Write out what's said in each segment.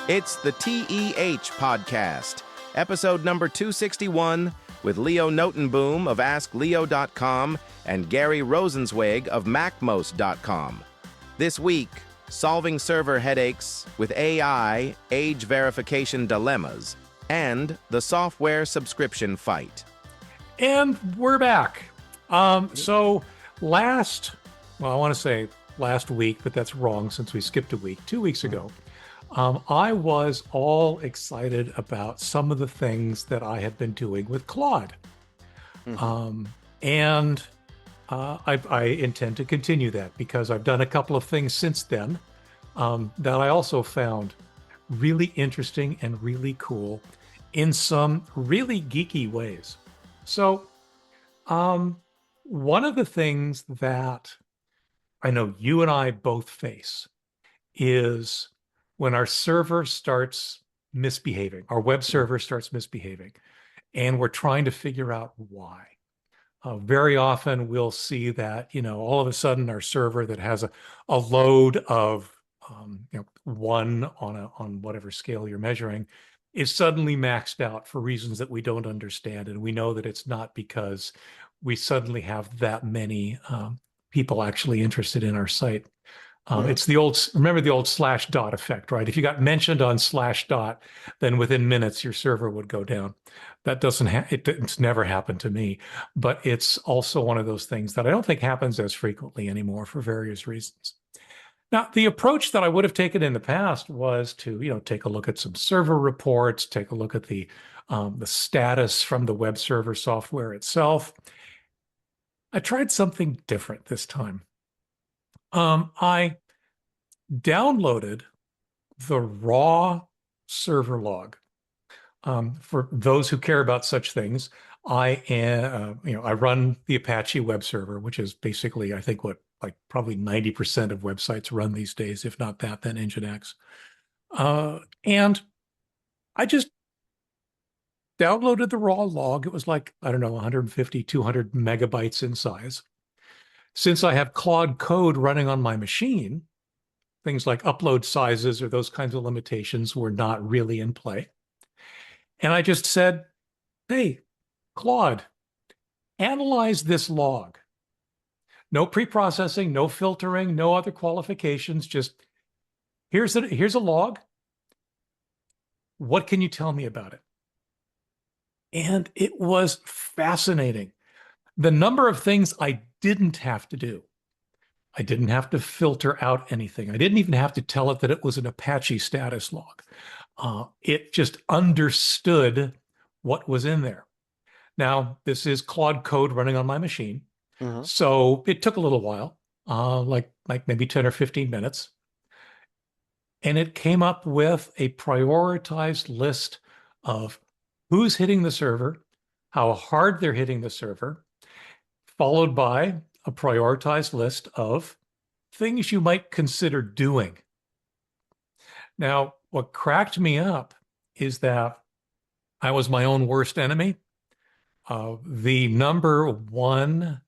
It's the TEH Podcast, episode number 261, with Leo Notenboom of AskLeo.com and Gary Rosenzweig of MacMost.com. This week, solving server headaches with AI, age verification dilemmas, and the software subscription fight. And we're back. I want to say last week, but that's wrong since we skipped a week. 2 weeks ago, I was all excited about some of the things that I had been doing with Claude. And I intend to continue that because I've done a couple of things since then that I also found really interesting and really cool in some really geeky ways. So one of the things that I know you and I both face is when our server starts misbehaving, our web server starts misbehaving, and we're trying to figure out why. Very often we'll see that, all of a sudden our server that has a load of, 1 on whatever scale you're measuring is suddenly maxed out for reasons that we don't understand. And we know that it's not because we suddenly have that many people actually interested in our site. It's remember the old /dot effect, right? If you got mentioned on /dot, then within minutes your server would go down. That it's never happened to me, but it's also one of those things that I don't think happens as frequently anymore for various reasons. Now, the approach that I would have taken in the past was to, take a look at some server reports, take a look at the status from the web server software itself. I tried something different this time. I downloaded the raw server log. For those who care about such things, I run the Apache web server, which is basically, I think, probably 90% of websites run these days. If not that, then Nginx. And I just downloaded the raw log. It was 150, 200 megabytes in size. Since I have Claude code running on my machine, things like upload sizes or those kinds of limitations were not really in play. And I just said, hey, Claude, analyze this log. No pre-processing, no filtering, no other qualifications. Just here's a log. What can you tell me about it? And it was fascinating. The number of things I didn't have to do. I didn't have to filter out anything. I didn't even have to tell it that it was an Apache status log. It just understood what was in there. Now, this is Claude code running on my machine. So it took a little while, like maybe 10 or 15 minutes. And it came up with a prioritized list of who's hitting the server, how hard they're hitting the server, followed by a prioritized list of things you might consider doing. Now, what cracked me up is that I was my own worst enemy. The number one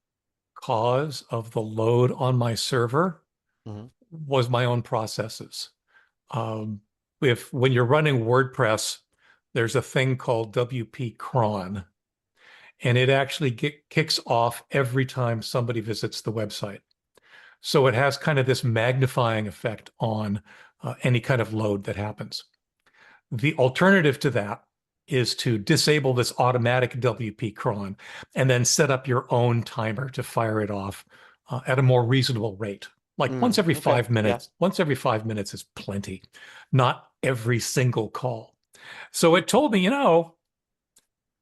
cause of the load on my server was my own processes. When you're running WordPress, there's a thing called WP cron, and it actually kicks off every time somebody visits the website. So it has kind of this magnifying effect on any kind of load that happens. The alternative to that is to disable this automatic WP cron and then set up your own timer to fire it off at a more reasonable rate. Once every 5 minutes. Yeah. Once every 5 minutes is plenty, not every single call. So it told me,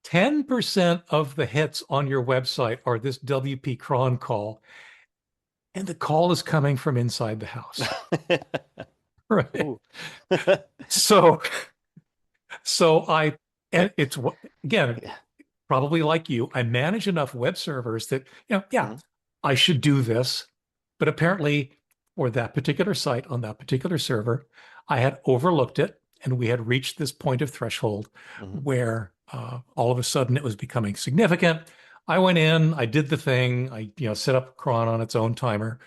10% of the hits on your website are this WP cron call, and the call is coming from inside the house. Right. And it's, again, probably like you, I manage enough web servers that, I should do this. But apparently for that particular site on that particular server, I had overlooked it, and we had reached this point of threshold where all of a sudden it was becoming significant. I went in, I did the thing, I set up cron on its own timer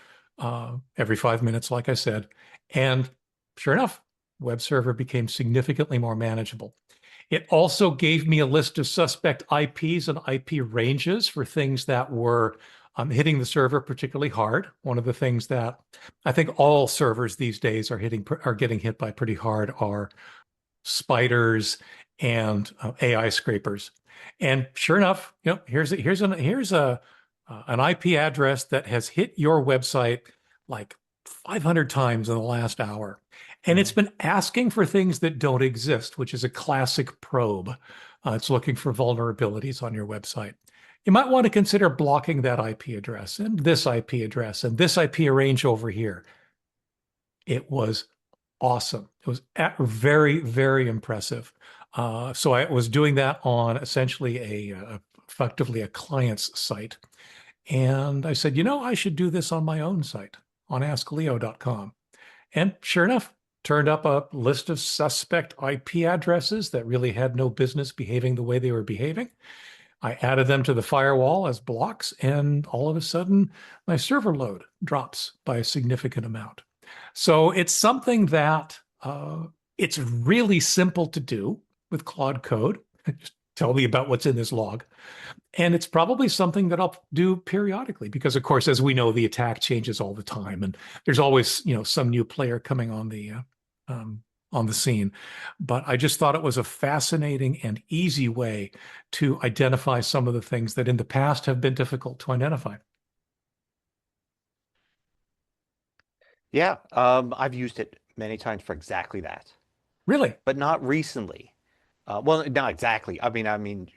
every 5 minutes, like I said, and sure enough, Web server became significantly more manageable. It also gave me a list of suspect IPs and IP ranges for things that were hitting the server particularly hard. One of the things that I think all servers these days are getting hit by pretty hard are spiders and AI scrapers. And sure enough, here's an IP address that has hit your website like 500 times in the last hour. And it's been asking for things that don't exist, which is a classic probe. It's looking for vulnerabilities on your website. You might want to consider blocking that IP address and this IP address and this IP range over here. It was awesome. It was very, very impressive. So I was doing that on essentially effectively a client's site. And I said, I should do this on my own site on askleo.com. And sure enough, turned up a list of suspect IP addresses that really had no business behaving the way they were behaving. I added them to the firewall as blocks, and all of a sudden, my server load drops by a significant amount. So it's something that it's really simple to do with Claude code. Just tell me about what's in this log. And it's probably something that I'll do periodically because, of course, as we know, the attack changes all the time, and there's always, some new player coming on the scene. But I just thought it was a fascinating and easy way to identify some of the things that in the past have been difficult to identify. Yeah, I've used it many times for exactly that, Really? but not recently. Well, not exactly. I mean,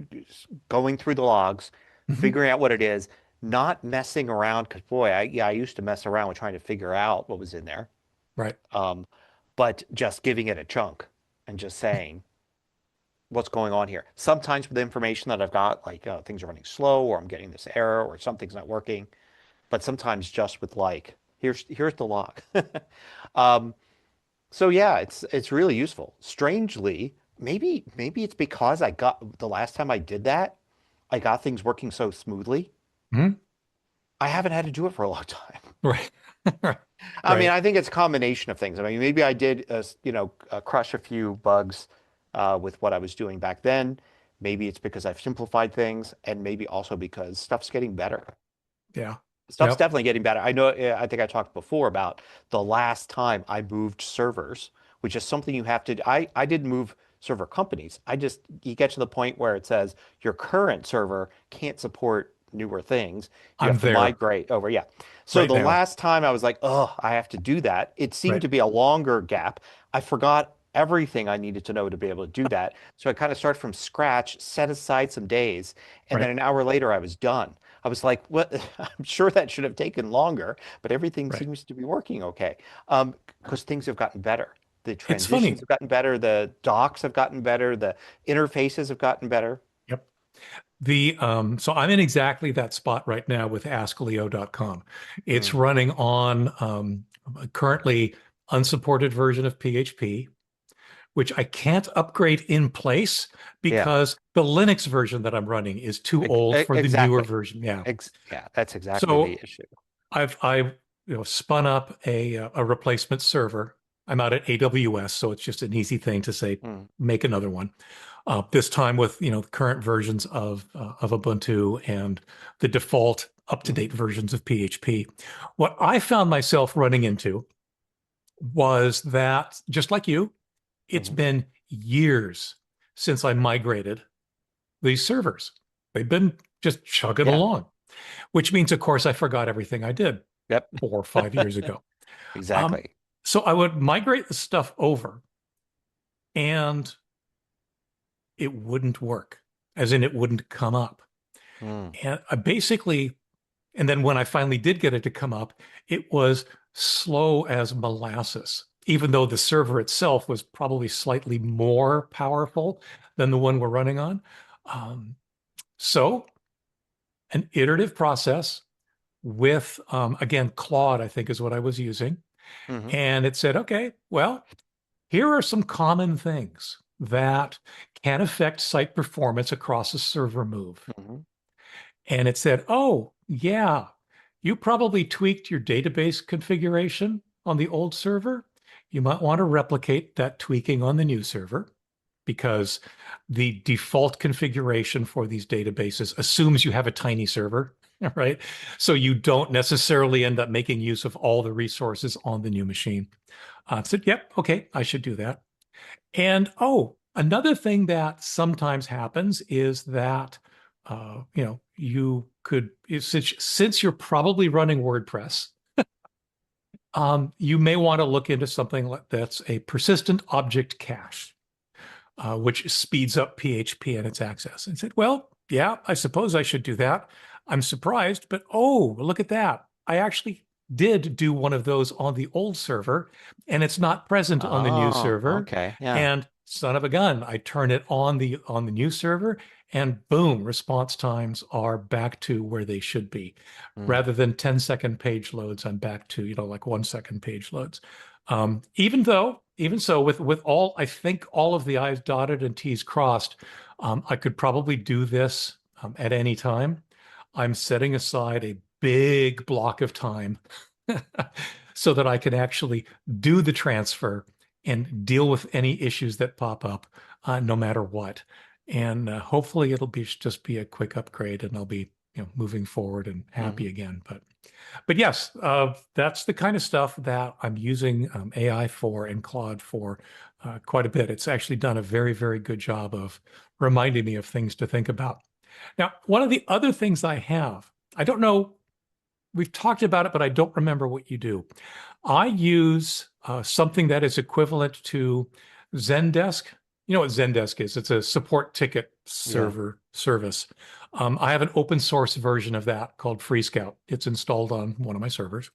going through the logs, Mhm. figuring out what it is, not messing around. Because boy, I used to mess around with trying to figure out what was in there. Right. But just giving it a chunk and just saying what's going on here. Sometimes with the information that I've got, like things are running slow, or I'm getting this error, or something's not working. But sometimes just with like, here's the log. Um, So yeah, it's really useful. Strangely, maybe it's because I got the last time I did that, I got things working so smoothly. Mhm. I haven't had to do it for a long time. Right. I mean, Right. I think it's a combination of things. I mean, maybe I did, crush a few bugs with what I was doing back then. Maybe it's because I've simplified things, and maybe also because stuff's getting better. Yeah. Stuff's Yep. definitely getting better. I know, I think I talked before about the last time I moved servers, which is something you have to, I didn't move server companies. You get to the point where it says your current server can't support newer things. You I'm have to there migrate over. Yeah. So right the now. last time I was like, oh, I have to do that. It seemed Right. to be a longer gap. I forgot everything I needed to know to be able to do that. So I kind of started from scratch, set aside some days, and then Right. an hour later I was done. I was like, what? I'm sure that should have taken longer, but everything Right. seems to be working okay. Because things have gotten better. The It's transitions funny. have gotten better, the docs have gotten better, the interfaces have gotten better. Yep. So I'm in exactly that spot right now with askleo.com. It's Mm, running on a currently unsupported version of PHP, which I can't upgrade in place yeah, because the Linux version that I'm running is too old for the newer exactly. version. Yeah. Yeah, that's exactly the So issue. I've spun up a replacement server. I'm out at AWS, so it's just an easy thing to say, Mm, make another one. This time with current versions of Ubuntu and the default mhm, up-to-date versions of PHP. What I found myself running into was that, just like you, it's mhm. been years since I migrated these servers. They've been just chugging Yeah, along, which means, of course, I forgot everything I did yep, 4 or 5 years ago. Um, exactly. so I would migrate the stuff over and it wouldn't work, as in it wouldn't come up. Mm, And and then when I finally did get it to come up, it was slow as molasses, even though the server itself was probably slightly more powerful than the one we're running on. Um, so an iterative process with, again, Claude, I think is what I was using. mhm, And it said, okay, well, here are some common things that can affect site performance across a server move. mhm, And it said, oh, yeah, you probably tweaked your database configuration on the old server. you might want to replicate that tweaking on the new server, because the default configuration for these databases assumes you have a tiny server, right? So you don't necessarily end up making use of all the resources on the new machine. I said, yep, okay, I should do that. And another thing that sometimes happens is that you could, since you're probably running WordPress, you may want to look into something that's a persistent object cache, which speeds up PHP and its access. And said, well, yeah, I suppose I should do that. I'm surprised, but look at that. I actually did do one of those on the old server, and it's not present on the new server. Okay. Yeah. And son of a gun, I turn it on the new server, and boom, response times are back to where they should be. Rather than 10-second page loads, I'm back to, like 1-second page loads. Even so, with all, I think all of the I's dotted and T's crossed, I could probably do this at any time. I'm setting aside a big block of time so that I can actually do the transfer and deal with any issues that pop up, no matter what. And hopefully it'll just be a quick upgrade, and I'll be moving forward and happy again. But yes, that's the kind of stuff that I'm using AI for and Claude for quite a bit. It's actually done a very, very good job of reminding me of things to think about. Now, one of the other things I have, I don't know, we've talked about it, but I don't remember what you do. I use something that is equivalent to Zendesk. You know what Zendesk is? It's a support ticket server service. I have an open source version of that called Free Scout. It's installed on one of my servers.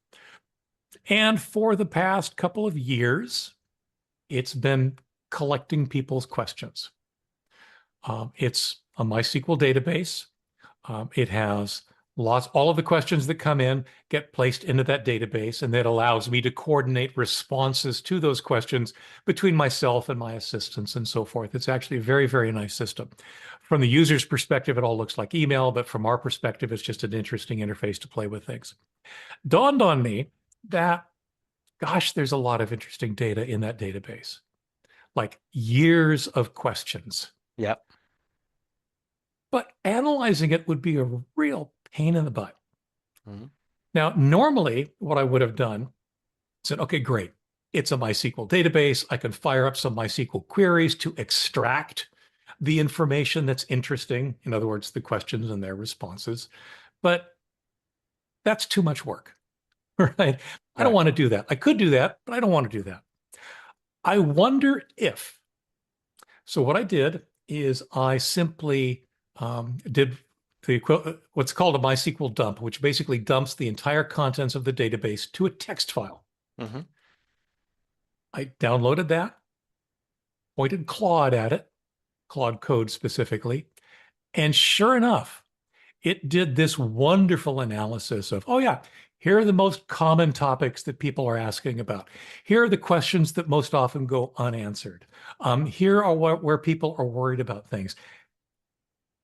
And for the past couple of years, it's been collecting people's questions. It's a MySQL database. It has all of the questions that come in get placed into that database, and that allows me to coordinate responses to those questions between myself and my assistants and so forth. It's actually a very, very nice system. From the user's perspective, it all looks like email, but from our perspective, it's just an interesting interface to play with things. Dawned on me that, gosh, there's a lot of interesting data in that database, like years of questions. Yep. But analyzing it would be a real pain in the butt. Mm-hmm. Now, normally what I would have done, said, okay, great. It's a MySQL database. I can fire up some MySQL queries to extract the information that's interesting. In other words, the questions and their responses. But that's too much work, right? I don't want to do that. I could do that, but I don't want to do that. I wonder if, so what I did is I simply did what's called a MySQL dump, which basically dumps the entire contents of the database to a text file. Mm-hmm. I downloaded that, pointed Claude at it, Claude code specifically, and sure enough, it did this wonderful analysis of, here are the most common topics that people are asking about. Here are the questions that most often go unanswered. Here are where people are worried about things.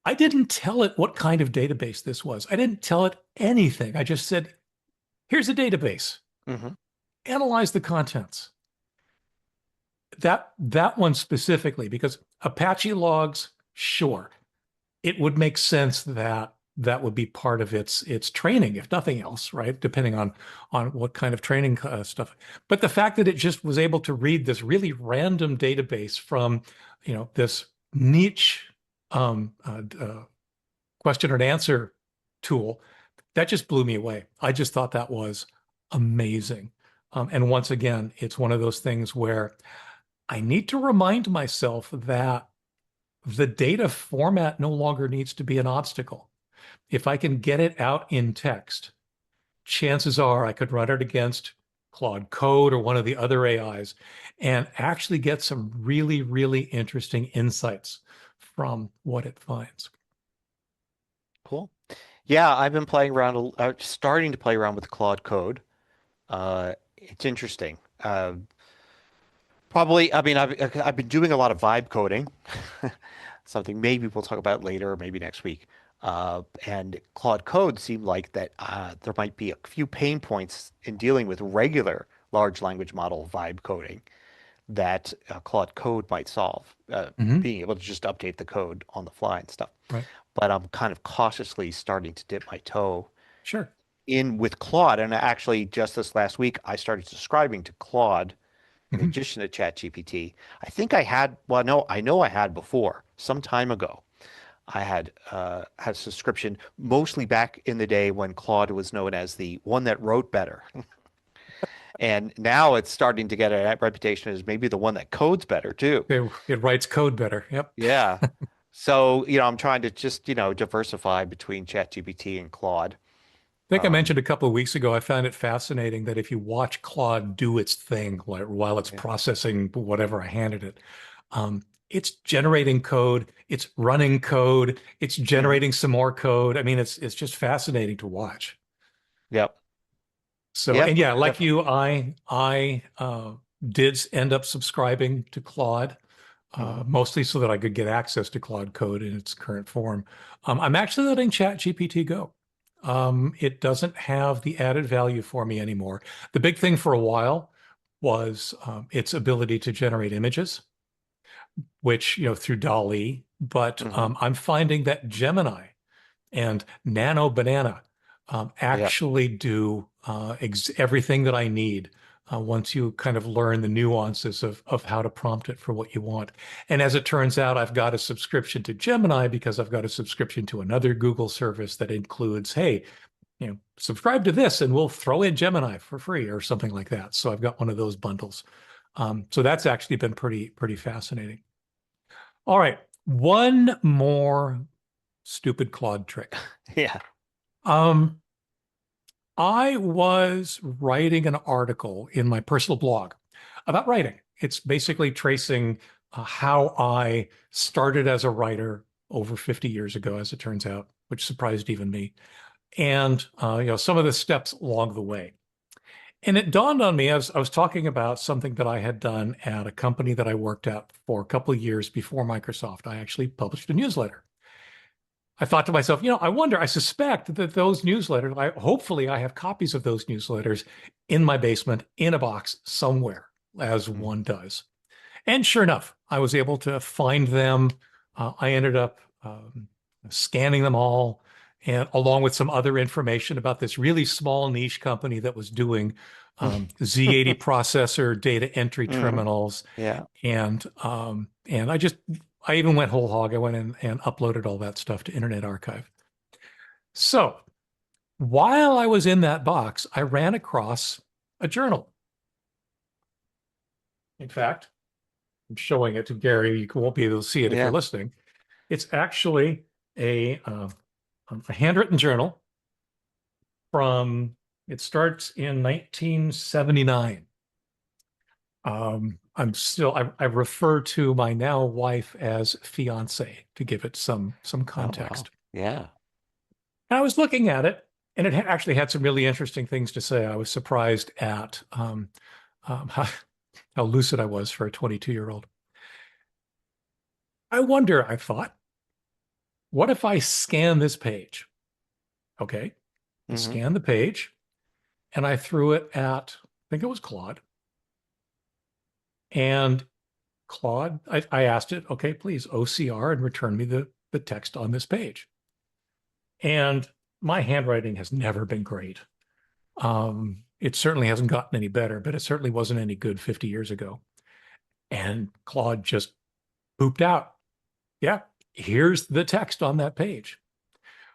I didn't tell it what kind of database this was. I didn't tell it anything. I just said, here's a database. Mm-hmm. Analyze the contents. That one specifically, because Apache logs, sure, it would make sense that would be part of its training, if nothing else, right? Depending on what kind of training stuff. But the fact that it just was able to read this really random database from, this niche question and answer tool, that just blew me away. I just thought that was amazing. And once again, it's one of those things where I need to remind myself that the data format no longer needs to be an obstacle. If I can get it out in text, chances are I could run it against Claude Code or one of the other AIs and actually get some really, really interesting insights from what it finds. Cool. Yeah, I've been playing around, starting to play around with Claude Code. It's interesting. Probably, I mean, I've been doing a lot of vibe coding, something maybe we'll talk about later or maybe next week. And Claude Code seemed like that there might be a few pain points in dealing with regular large language model vibe coding that Claude Code might solve, being able to just update the code on the fly and stuff. Right. But I'm kind of cautiously starting to dip my toe Sure. in with Claude. And actually, just this last week, I started subscribing to Claude in addition to ChatGPT. I think I had, well, no, I know I had before, some time ago. I had had a subscription, mostly back in the day when Claude was known as the one that wrote better. And now it's starting to get a reputation as maybe the one that codes better too. It writes code better. Yep. Yeah. So, I'm trying to just, diversify between ChatGPT and Claude. I think I mentioned a couple of weeks ago, I found it fascinating that if you watch Claude do its thing while it's processing whatever I handed it, it's generating code, it's running code, it's generating some more code. I mean, it's just fascinating to watch. Yep. So, Yep, and yeah, like definitely. you, I did end up subscribing to Claude, mostly so that I could get access to Claude Code in its current form. I'm actually letting ChatGPT go. It doesn't have the added value for me anymore. The big thing for a while was its ability to generate images, which, through DALL-E, but I'm finding that Gemini and Nano Banana actually do everything that I need once you kind of learn the nuances of how to prompt it for what you want. And as it turns out, I've got a subscription to Gemini because I've got a subscription to another Google service that includes, hey, subscribe to this and we'll throw in Gemini for free or something like that. So I've got one of those bundles. So that's actually been pretty fascinating. All right, one more stupid Claude trick. Yeah. I was writing an article in my personal blog about writing. It's basically tracing how I started as a writer over 50 years ago, as it turns out, which surprised even me. And some of the steps along the way. And it dawned on me as I was talking about something that I had done at a company that I worked at for a couple of years before Microsoft. I actually published a newsletter. I thought to myself, I suspect that those newsletters, hopefully I have copies of those newsletters in my basement in a box somewhere, as one does. And sure enough, I was able to find them. I ended up scanning them all, and along with some other information about this really small niche company that was doing Z80 processor data entry terminals. Yeah. And I even went whole hog. I went in and uploaded all that stuff to Internet Archive. So while I was in that box, I ran across a journal. In fact, I'm showing it to Gary. You won't be able to see it if you're listening. It's actually a handwritten journal it starts in 1979. I refer to my now wife as fiance to give it some context. Oh, wow. Yeah. And I was looking at it, and it actually had some really interesting things to say. I was surprised at how lucid I was for a 22-year-old. I wonder, I thought, what if I scan this page? Okay, I scanned the page, and I threw it at, I think it was Claude. And Claude, I asked it, okay, please OCR and return me the text on this page. And my handwriting has never been great. It certainly hasn't gotten any better, but it certainly wasn't any good 50 years ago. And Claude just pooped out. Yeah, here's the text on that page.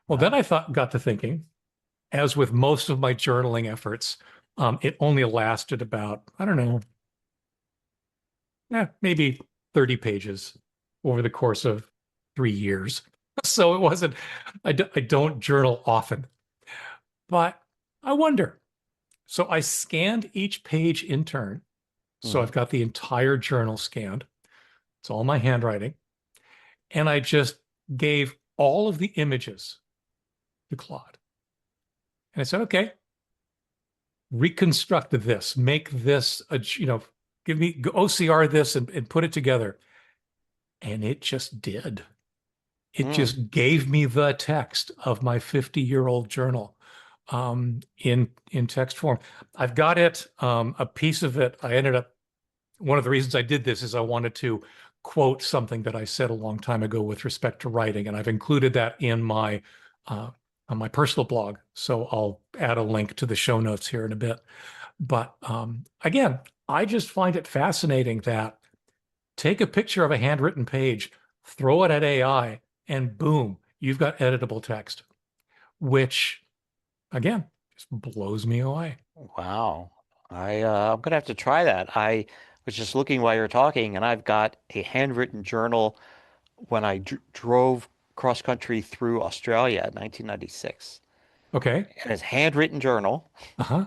Well, then I got to thinking, as with most of my journaling efforts, it only lasted about, I don't know, maybe 30 pages over the course of 3 years. So it wasn't, I don't journal often, but I wonder. So I scanned each page in turn. So I've got the entire journal scanned. It's all my handwriting. And I just gave all of the images to Claude. And I said, okay, reconstruct this, make this, give me OCR this and put it together. And it just did. It just gave me the text of my 50-year-old journal in text form. I've got it, a piece of it. One of the reasons I did this is I wanted to quote something that I said a long time ago with respect to writing, and I've included that in my on my personal blog. So I'll add a link to the show notes here in a bit. But again, I just find it fascinating that take a picture of a handwritten page, throw it at AI, and boom, you've got editable text, which again just blows me away. Wow. I'm gonna have to try that. I was just looking while you're talking, and I've got a handwritten journal when I drove cross country through Australia in 1996. Okay. And it's handwritten journal, Uh-huh.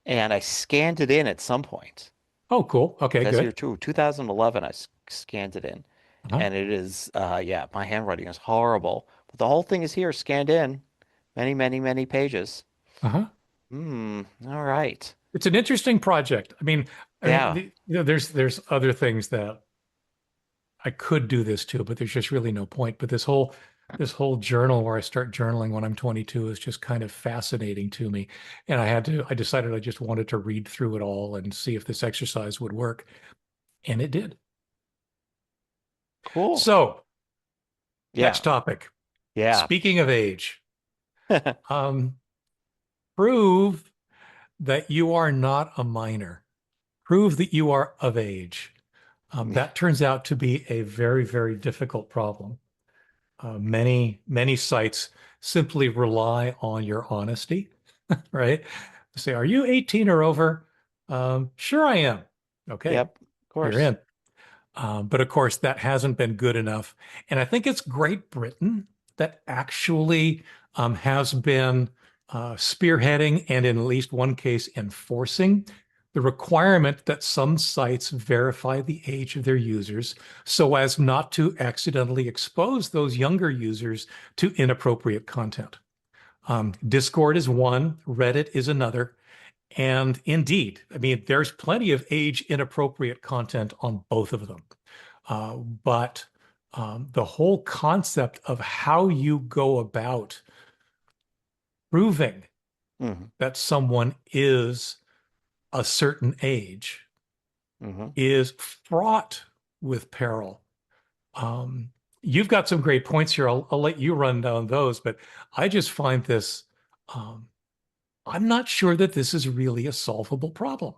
and I scanned it in at some point. Oh, cool. Okay, That's here good. too. 2011, I scanned it in, Uh-huh. and it is, yeah, my handwriting is horrible, but the whole thing is here scanned in, many, many, many pages. Uh-huh. All right. It's an interesting project. Yeah. There's other things that I could do this too, but there's just really no point. But this whole journal where I start journaling when I'm 22 is just kind of fascinating to me. And I decided I just wanted to read through it all and see if this exercise would work. And it did. Cool. So, Yeah. next topic. Yeah. Speaking of age, prove that you are not a minor. Prove that you are of age. That turns out to be a very, very difficult problem. Many sites simply rely on your honesty, right? They say, are you 18 or over? Sure I am. Okay, Yep. Of you're course. in. But of course, that hasn't been good enough. And I think it's Great Britain that actually has been spearheading and in at least one case enforcing the requirement that some sites verify the age of their users so as not to accidentally expose those younger users to inappropriate content. Discord is one, Reddit is another. And indeed, there's plenty of age inappropriate content on both of them. But the whole concept of how you go about proving that someone is a certain age is fraught with peril. You've got some great points here. I'll let you run down those, but I just find this, I'm not sure that this is really a solvable problem.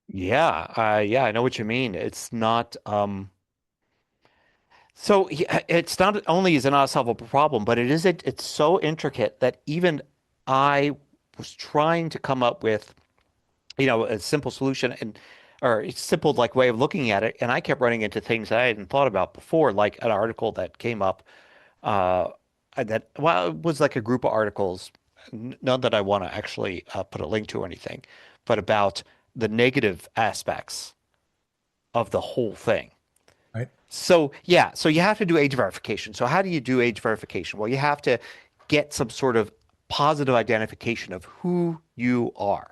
Yeah. Yeah, I know what you mean. It's not, so it's not only is it not a solvable problem, but it's so intricate that even I was trying to come up with, a simple solution or a simple like way of looking at it. And I kept running into things that I hadn't thought about before, like an article that came up, it was like a group of articles, none that I want to actually put a link to or anything, but about the negative aspects of the whole thing. Right. So yeah, so you have to do age verification. So how do you do age verification? Well, you have to get some sort of positive identification of who you are.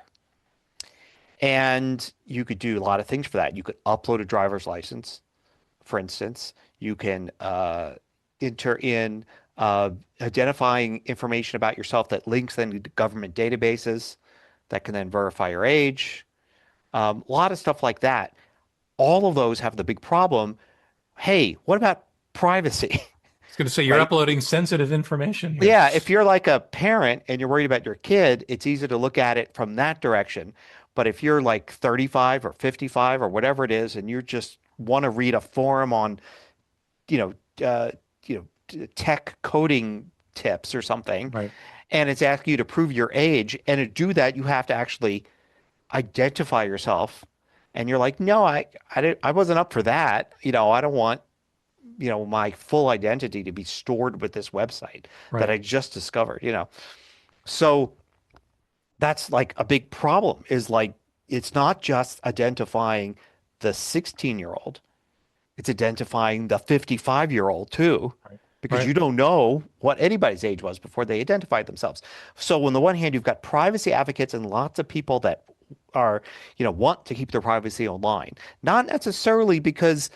And you could do a lot of things for that. You could upload a driver's license, for instance. You can enter in identifying information about yourself that links then to government databases that can then verify your age. A lot of stuff like that. All of those have the big problem. Hey, what about privacy? I was going to say, you're uploading sensitive information here. Yeah, if you're like a parent and you're worried about your kid, it's easy to look at it from that direction. But if you're like 35 or 55 or whatever it is, and you just want to read a forum on, tech coding tips or something, right, and it's asking you to prove your age, and to do that, you have to actually identify yourself. And you're like, no, I wasn't up for that. I don't want, my full identity to be stored with this website that I just discovered, So that's like a big problem is like, it's not just identifying the 16-year-old, it's identifying the 55-year-old too, because you don't know what anybody's age was before they identified themselves. So on the one hand, you've got privacy advocates and lots of people that are, want to keep their privacy online, not necessarily because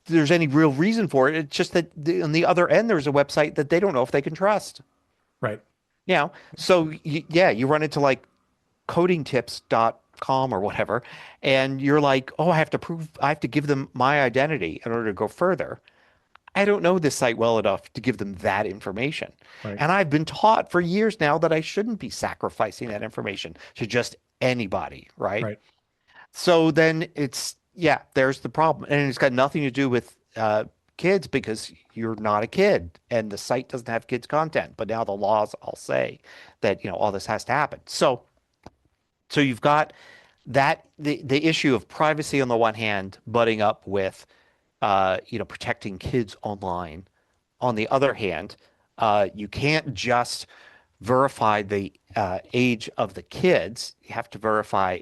there's any real reason for it. It's just that on the other end, there's a website that they don't know if they can trust. Right. So you run into like codingtips.com or whatever, and you're like, oh, I have to give them my identity in order to go further. I don't know this site well enough to give them that information. Right. And I've been taught for years now that I shouldn't be sacrificing that information to just anybody, right? Right. So then there's the problem. And it's got nothing to do with kids because you're not a kid and the site doesn't have kids content. But now the laws all say that, all this has to happen. So you've got the issue of privacy on the one hand, butting up with protecting kids online. On the other hand, you can't just verify the age of the kids. You have to verify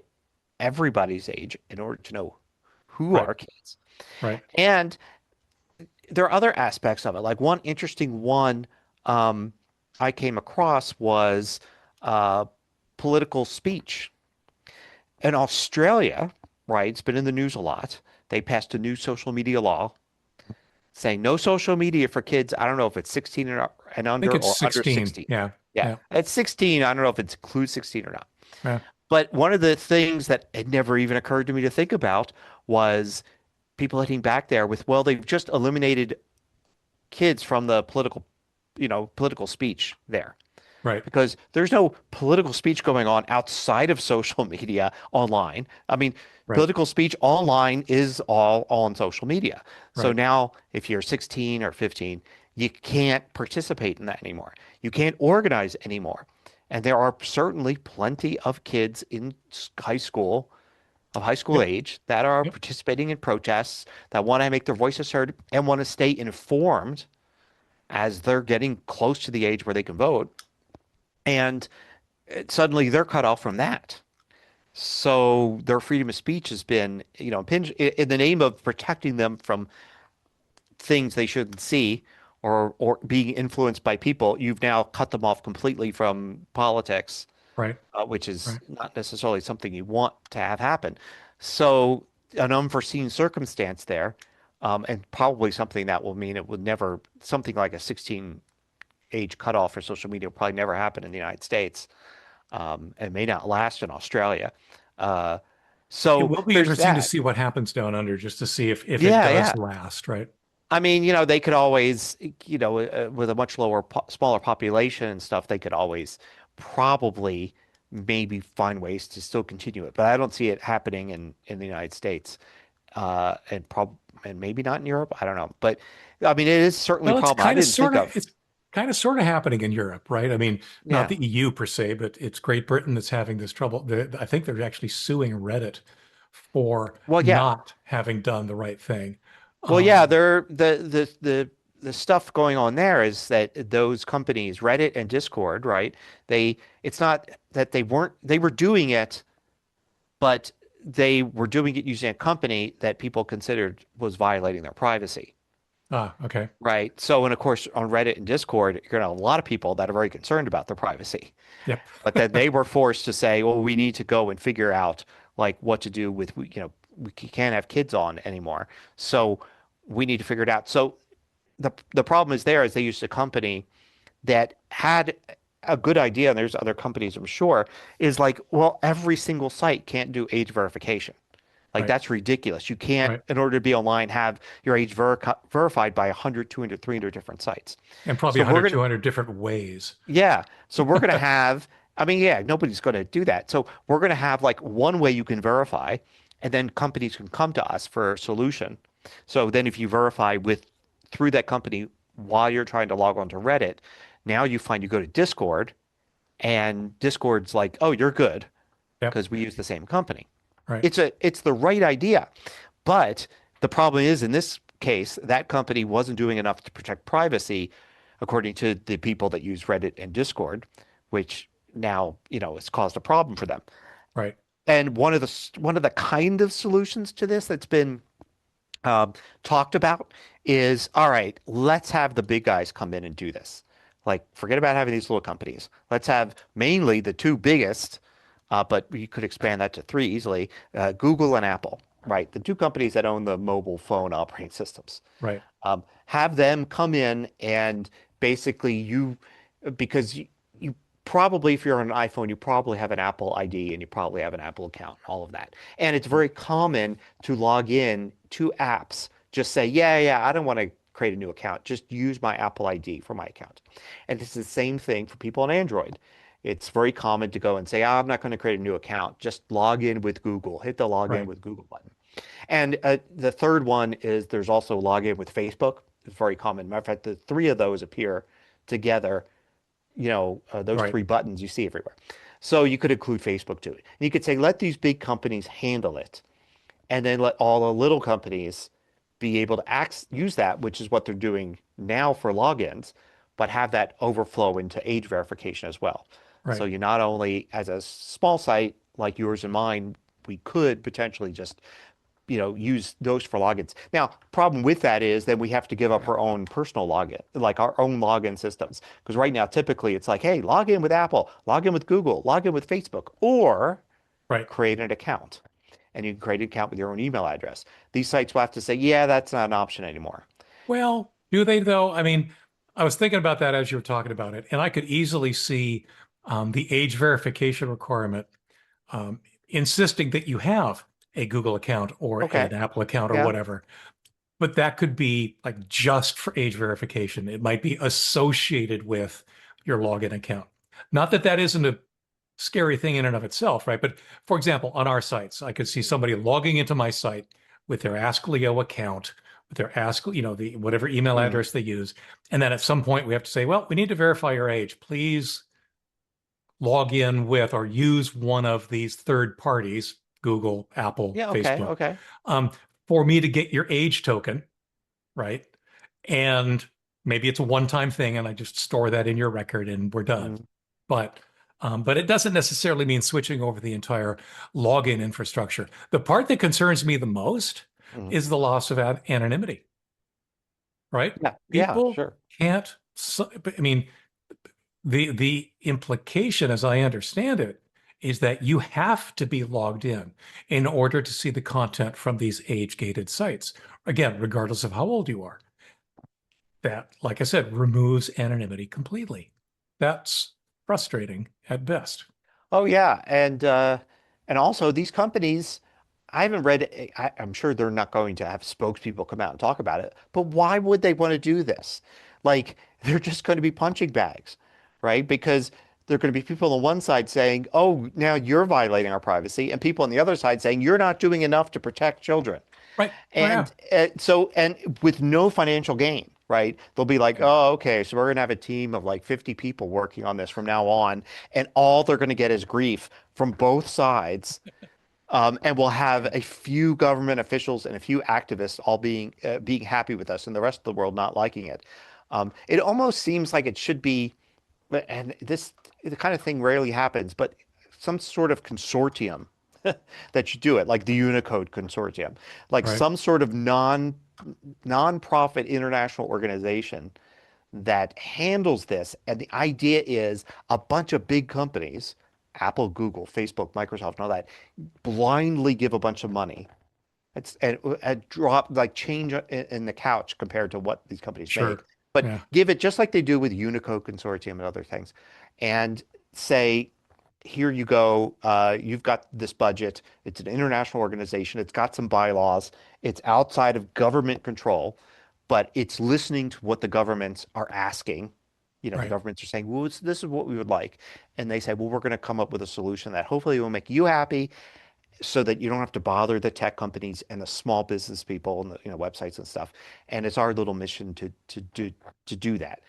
everybody's age in order to know who Right. are kids. Right. And there are other aspects of it. Like one interesting one I came across was political speech. In Australia, right, it's been in the news a lot. They passed a new social media law saying no social media for kids. I don't know if it's 16 and I under think or it's under 16. 16. Yeah. Yeah. At 16, I don't know if it includes 16 or not. Yeah. But one of the things that had never even occurred to me to think about was people hitting back there with, well, they've just eliminated kids from the political speech there. Right. Because there's no political speech going on outside of social media online. I mean, Right. political speech online is all on social media. So Right. now if you're 16 or 15, you can't participate in that anymore. You can't organize anymore. And there are certainly plenty of kids in high school, of high school Yep. age, that are Yep. participating in protests, that want to make their voices heard and want to stay informed as they're getting close to the age where they can vote. And suddenly they're cut off from that. So their freedom of speech has been, impinged in the name of protecting them from things they shouldn't see or being influenced by people. You've now cut them off completely from politics, Right. which is Right. not necessarily something you want to have happen. So an unforeseen circumstance there, and probably something that will mean it would never, something like a 16 age cutoff for social media will probably never happen in the United States, and may not last in Australia. It So will be there's interesting to that. see what happens down under, just to see if it Yeah, does yeah. last. Right. I mean, they could always, with a much smaller population and stuff, they could always probably maybe find ways to still continue it. But I don't see it happening in the United States, and maybe not in Europe. I don't know. But I mean, it is certainly a Well, problem I didn't think of. it's kind of sort of happening in Europe, right? I mean, not Yeah. the EU per se, but it's Great Britain that's having this trouble. I think they're actually suing Reddit for Well, yeah. not having done the right thing. Well, yeah, the stuff going on there is that those companies, Reddit and Discord, right? It's not that they were doing it, but they were doing it using a company that people considered was violating their privacy, Okay. right? So, and of course, on Reddit and Discord, you're gonna have a lot of people that are very concerned about their privacy, Yep. but then they were forced to say, well, we need to go and figure out like what to do with, we can't have kids on anymore. So we need to figure it out. So the problem is they used a company that had a good idea, and there's other companies I'm sure, is like, well, every single site can't do age verification. Like Right. that's ridiculous. You can't, Right. in order to be online, have your age verified by 100, 200, 300 different sites. And probably So 100, 200 different ways. Yeah. So we're going to have, I mean, yeah, nobody's going to do that. So we're going to have like one way you can verify, and then companies can come to us for a solution. So then if you verify through that company while you're trying to log on to Reddit, now you go to Discord, and Discord's like, oh, you're good Yep. because we use the same company. Right. It's the right idea. But the problem is in this case, that company wasn't doing enough to protect privacy, according to the people that use Reddit and Discord, which now, it's caused a problem for them. Right. And one of the kind of solutions to this that's been talked about is, all right, let's have the big guys come in and do this. Like, forget about having these little companies. Let's have mainly the two biggest, but you could expand that to three easily, Google and Apple, right? The two companies that own the mobile phone operating systems. Right. Have them come in and basically because probably if you're on an iPhone, you probably have an Apple ID and you probably have an Apple account, all of that. And it's very common to log in to apps. Just say, yeah, I don't want to create a new account. Just use my Apple ID for my account. And it's the same thing for people on Android. It's very common to go and say, I'm not going to create a new account. Just log in with Google. Hit the login Right. with Google button. And the third one is there's also login with Facebook. It's very common. Matter of fact, the three of those appear together. Those Right. three buttons you see everywhere. So you could include Facebook to it. And you could say, let these big companies handle it, and then let all the little companies be able to use that, which is what they're doing now for logins, but have that overflow into age verification as well. So Right. you not only, as a small site like yours and mine, we could potentially just use those for logins. Now, problem with that is that we have to give up our own personal login, like our own login systems. Because right now, typically it's like, hey, log in with Apple, log in with Google, log in with Facebook, or Right. create an account. And you can create an account with your own email address. These sites will have to say, yeah, that's not an option anymore. Well, do they though? I mean, I was thinking about that as you were talking about it, and I could easily see the age verification requirement insisting that you have a Google account or Okay. an Apple account or Yeah. whatever. But that could be like just for age verification. It might be associated with your login account. Not that that isn't a scary thing in and of itself, right? But for example, on our sites, I could see somebody logging into my site with their Ask Leo account, with their Ask, the whatever email Mhm. address they use. And then at some point we have to say, well, we need to verify your age. Please log in with or use one of these third parties, Google, Apple, Yeah. Okay. Facebook, Okay. um, for me to get your age token, right? And maybe it's a one-time thing, and I just store that in your record, and we're done. Mhm. But it doesn't necessarily mean switching over the entire login infrastructure. The part that concerns me the most Mhm. is the loss of anonymity, right? Yeah. Yeah. People Sure. can't. I mean, the implication, as I understand it, is that you have to be logged in order to see the content from these age-gated sites. Again, regardless of how old you are. That, like I said, removes anonymity completely. That's frustrating at best. Oh yeah, and also these companies, I haven't read. I'm sure they're not going to have spokespeople come out and talk about it. But why would they want to do this? Like they're just going to be punching bags, right? Because there are going to be people on one side saying, "Oh, now you're violating our privacy," and people on the other side saying, "You're not doing enough to protect children." Right. Oh, yeah. And and with no financial gain, right? They'll be like, Yeah. oh, okay, so we're gonna have a team of like 50 people working on this from now on, and all they're gonna get is grief from both sides. And we'll have a few government officials and a few activists all being happy with us, and the rest of the world not liking it. It almost seems like it should be, and this the kind of thing rarely happens, but some sort of consortium that should do it, like the Unicode Consortium, like Right. some sort of nonprofit international organization that handles this. And the idea is a bunch of big companies, Apple, Google, Facebook, Microsoft, and all that, blindly give a bunch of money. It's a drop like change in the couch compared to what these companies make, Sure. but Yeah. give it just like they do with Unicode Consortium and other things, and say, here you go. You've got this budget. It's an international organization. It's got some bylaws. It's outside of government control, but it's listening to what the governments are asking. The Right. governments are saying, well, this is what we would like. And they say, well, we're going to come up with a solution that hopefully will make you happy so that you don't have to bother the tech companies and the small business people and the websites and stuff. And it's our little mission to do that.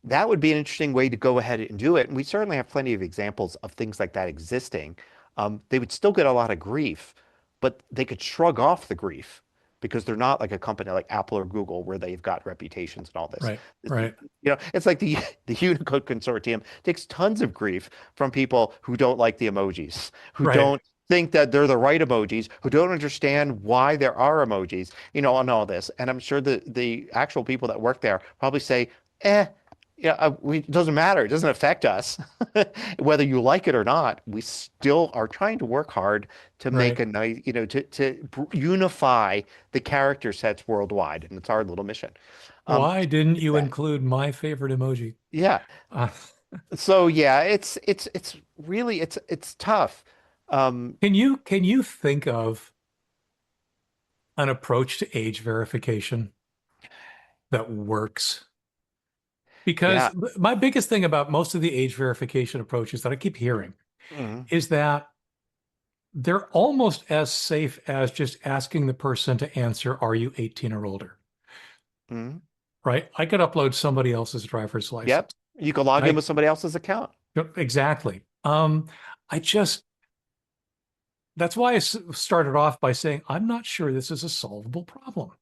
That would be an interesting way to go ahead and do it. And we certainly have plenty of examples of things like that existing. They would still get a lot of grief, but they could shrug off the grief because they're not like a company like Apple or Google where they've got reputations and all this. Right. Right. It's like the Unicode Consortium takes tons of grief from people who don't like the emojis, who Right. don't think that they're the right emojis, who don't understand why there are emojis, and all this. And I'm sure the actual people that work there probably say, yeah, it doesn't matter. It doesn't affect us. Whether you like it or not, we still are trying to work hard to make Right. a nice, to unify the character sets worldwide. And it's our little mission. Why didn't With you that. include my favorite emoji? Yeah. Uh, So yeah, it's really it's tough. Can you think of an approach to age verification that works? Because Yeah. my biggest thing about most of the age verification approaches that I keep hearing Mhm. is that they're almost as safe as just asking the person to answer, "Are you 18 or older?" Mhm. Right? I could upload somebody else's driver's Yep. license. You can log in I with somebody else's account. exactly. I just that's why started off by saying I'm not sure this is a solvable problem.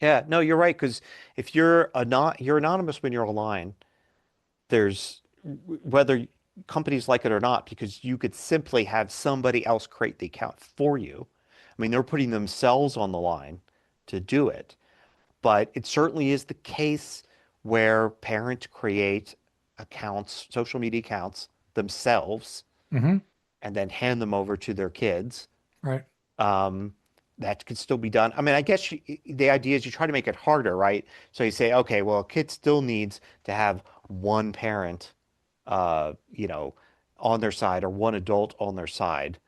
Yeah, no, you're right. Because if you're anonymous when you're online, there's whether companies like it or not, because you could simply have somebody else create the account for you. I mean, they're putting themselves on the line to do it, but it certainly is the case where parents create accounts, social media accounts themselves, Hmm. and then hand them over to their kids. Right. um, that could still be done. I mean, I guess the idea is you try to make it harder, right? So you say, okay, well, a kid still needs to have one parent, you know, on their side or one adult on their side.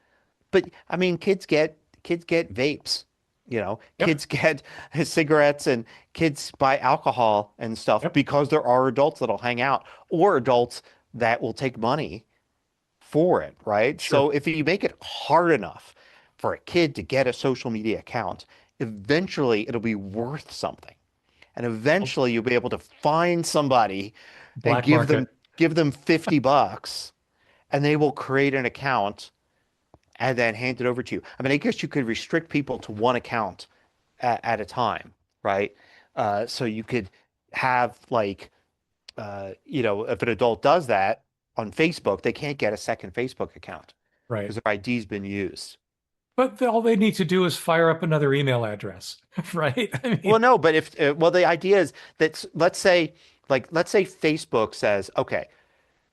But I mean, kids get vapes, Yep. kids get cigarettes and kids buy alcohol and stuff Yep. because there are adults that'll hang out or adults that will take money for it, right? Sure. So if you make it hard enough for a kid to get a social media account, eventually it'll be worth something. And eventually you'll be able to find somebody and Black give them market. give them $50 and they will create an account and then hand it over to you. I mean, I guess you could restrict people to one account at a time, right? So you could have like if an adult does that on Facebook, they can't get a second Facebook account Right. because their ID's been used. But all they need to do is fire up another email address, right? I Well, mean, no, but if the idea is that let's say Facebook says, okay,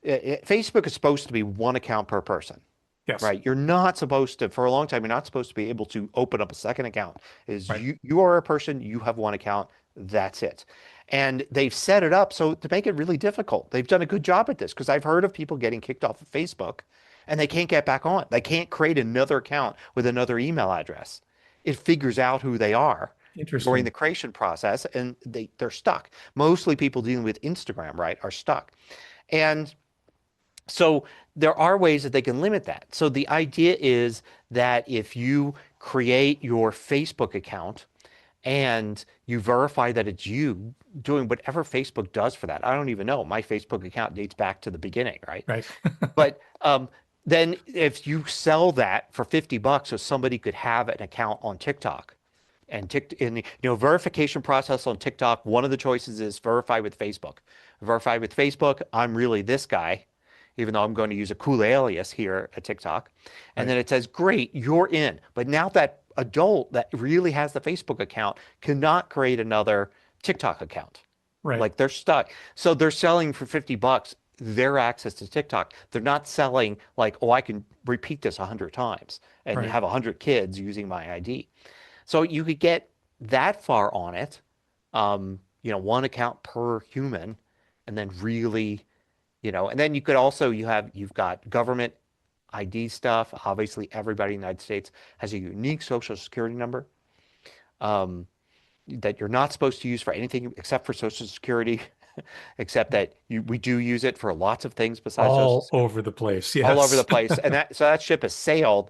Facebook is supposed to be one account per person. yes. Right. You're not supposed to, for a long time, you're not supposed to be able to open up a second account. Is Right. you are a person, you have one account, that's it. And they've set it up so to make it really difficult. They've done a good job at this because I've heard of people getting kicked off of Facebook and they can't get back on. They can't create another account with another email address. It figures out who they are during Interesting. the creation process and they're stuck. Mostly people dealing with Instagram, right, are stuck. And so there are ways that they can limit that. So the idea is that if you create your Facebook account and you verify that it's you doing whatever Facebook does for that, I don't even know. My Facebook account dates back to the beginning, right? Right. But then if you sell that for $50 so somebody could have an account on TikTok and verification process on TikTok, one of the choices is verify with Facebook. Verify with Facebook, I'm really this guy, even though I'm going to use a cool alias here at TikTok. And Right. then it says, great, you're in. But now that adult that really has the Facebook account cannot create another TikTok account. Right. Like they're stuck. So they're selling for $50 their access to TikTok. They're not selling like, oh, I can repeat this 100 times and Right. have 100 kids using my ID. So you could get that far on it, one account per human, and then really, and then you could also you've got government ID stuff. Obviously, everybody in the United States has a unique social security number that you're not supposed to use for anything except for Social Security, except that we do use it for lots of things besides Social All Security, over the place. all over the Yes. place. And that ship has sailed.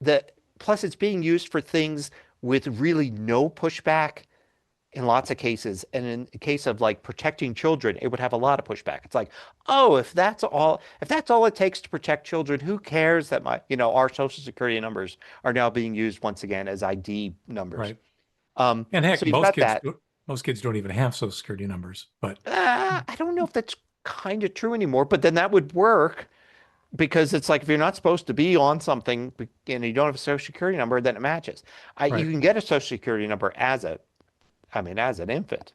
The plus it's being used for things with really no pushback in lots of cases. And in the case of like protecting children, it would have a lot of pushback. It's like, oh, if that's all it takes to protect children, who cares that our social security numbers are now being used once again as ID numbers. Right. And So heck, you've got that. most kids don't even have social security numbers, but I don't know if that's kind of true anymore, but then that would work because it's like if you're not supposed to be on something and you don't have a social security number, then it matches. You right. can get a social security number as an infant.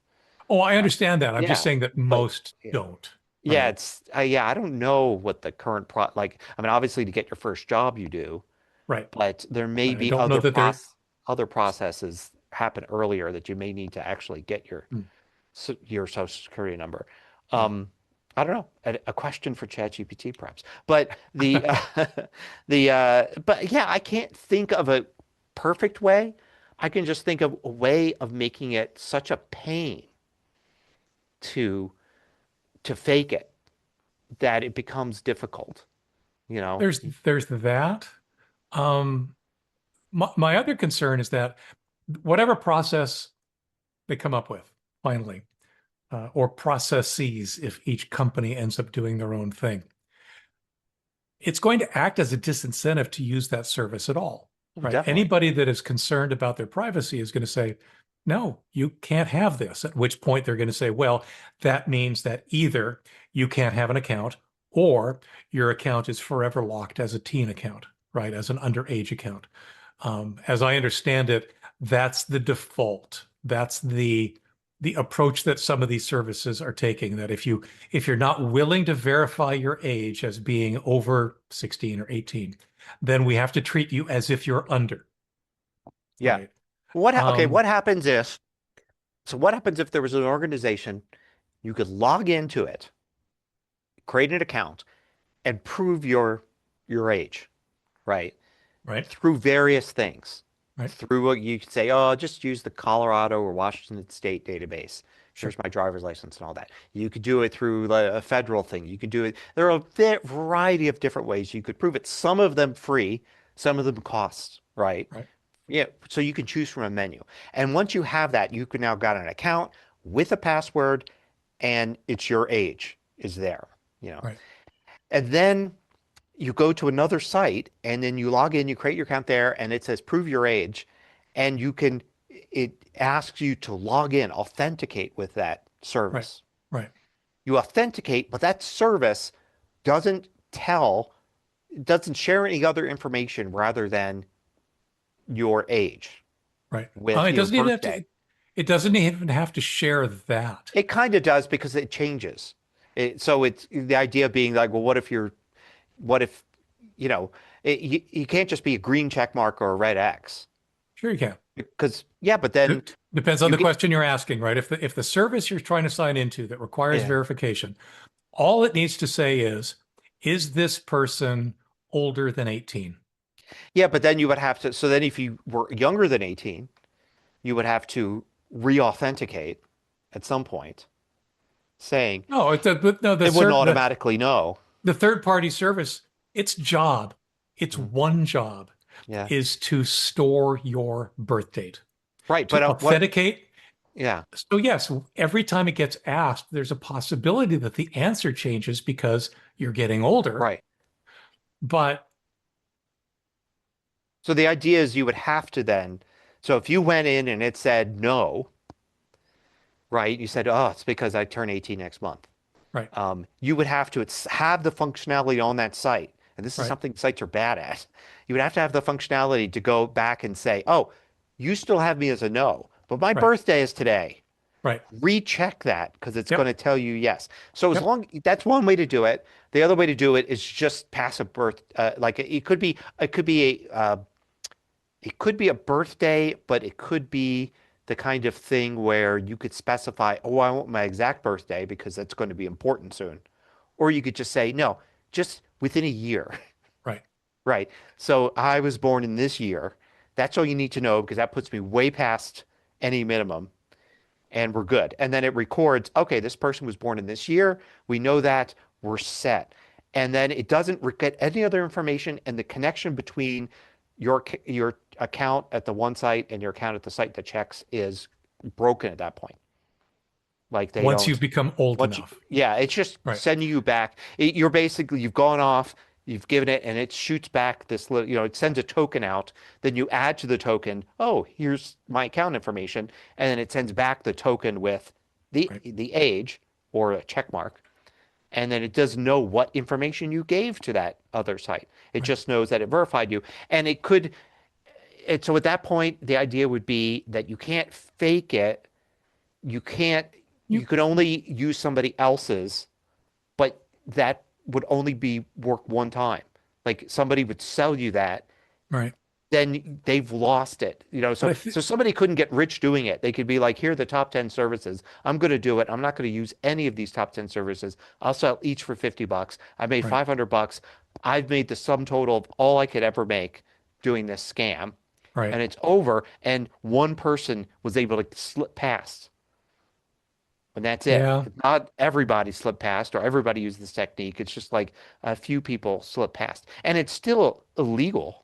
Oh, I understand that. I'm just Yeah, saying that but most yeah, don't. yeah, Right. it's yeah. I don't know what the current like. I mean, obviously, to get your first job, you do, Right. but there may Right. I be don't know that they're other processes happen earlier that you may need to actually get Hmm. your social security number. Yeah. Um, I don't know, a question for ChatGPT perhaps. But but yeah, I can't think of a perfect way. I can just think of a way of making it such a pain to fake it that it becomes difficult, you know? There's that. Um, my other concern is that whatever process they come up with finally, or processes, if each company ends up doing their own thing, it's going to act as a disincentive to use that service at all, right? Definitely. Anybody that is concerned about their privacy is going to say, no, you can't have this. At which point they're going to say, well, that means that either you can't have an account or your account is forever locked as a teen account, right? As an underage account. As I understand it, that's the default. That's the approach that some of these services are taking, that if you're not willing to verify your age as being over 16 or 18, then we have to treat you as if you're under. Yeah. Right? Okay, what happens if there was an organization you could log into it, create an account, and prove your age, right? Right. Through various things. Right. Through what you could say, oh, just use the Colorado or Washington State database. Sure. Here's my driver's license and all that. You could do it through a federal thing. You could do it. There are a variety of different ways you could prove it. Some of them free, some of them cost, right? Right. Yeah. So you can choose from a menu. And once you have that, you can now got an account with a password, and it's your age is there, you know. Right. And then you go to another site and then you log in, you create your account there, and it says prove your age, and it asks you to log in, authenticate with that service. Right. You authenticate, but that service doesn't share any other information rather than your age. Right. With It your doesn't even have birthday. to, it doesn't even have to share that. It kind of does because it changes. So it's the idea being like, well, what if, you know, you can't just be a green check mark or a red X. Sure you can. Because, yeah, but then Depends on the question you're asking, right? If the service you're trying to sign into that requires verification, all it needs to say is this person older than 18? Yeah, but then you would have to, so then if you were younger than 18, you would have to re-authenticate at some point saying No, it wouldn't automatically know. The third-party service, its job, its one job Yeah. is to store your birth date. Right, To but authenticate. yeah. So yes, every time it gets asked, there's a possibility that the answer changes because you're getting older. Right. But So the idea is you would have to then, so if you went in and it said no, right? You said, oh, it's because I turn 18 next month. right. You would have to have the functionality on that site. And this is Right. something sites are bad at. You would have to have the functionality to go back and say, oh, you still have me as a no, but my birthday is today. Right. Recheck that because it's Yep. going to tell you yes. So as Yep. long that's one way to do it. The other way to do it is just pass a birth. Like it could be a birthday, but it could be the kind of thing where you could specify, oh, I want my exact birthday because that's going to be important soon. Or you could just say, no, just within a year. Right. Right. So I was born in this year. That's all you need to know because that puts me way past any minimum and we're good. And then it records, okay, this person was born in this year. We know that we're set. And then it doesn't get any other information, and the connection between your account at the one site and your account at the site that checks is broken at that point. Like Once you've become old enough. It's just sending you back. You've gone off, you've given it, and it shoots back this little, it sends a token out. Then you add to the token, oh, here's my account information. And then it sends back the token with the age or a check mark. And then it doesn't know what information you gave to that other site. It just knows that it verified you. And so at that point, the idea would be that you can't fake it. You could only use somebody else's, but that would only work one time. Like somebody would sell you that. Right. then they've lost it. But So somebody couldn't get rich doing it. They could be like, here are the top 10 services. I'm going to do it. I'm not going to use any of these top 10 services. I'll sell each for $50. I made right, $500. I've made the sum total of all I could ever make doing this scam, right. and it's over. And one person was able to slip past, and that's it. Yeah. Not everybody slipped past or everybody used this technique. It's just like a few people slip past, and it's still illegal.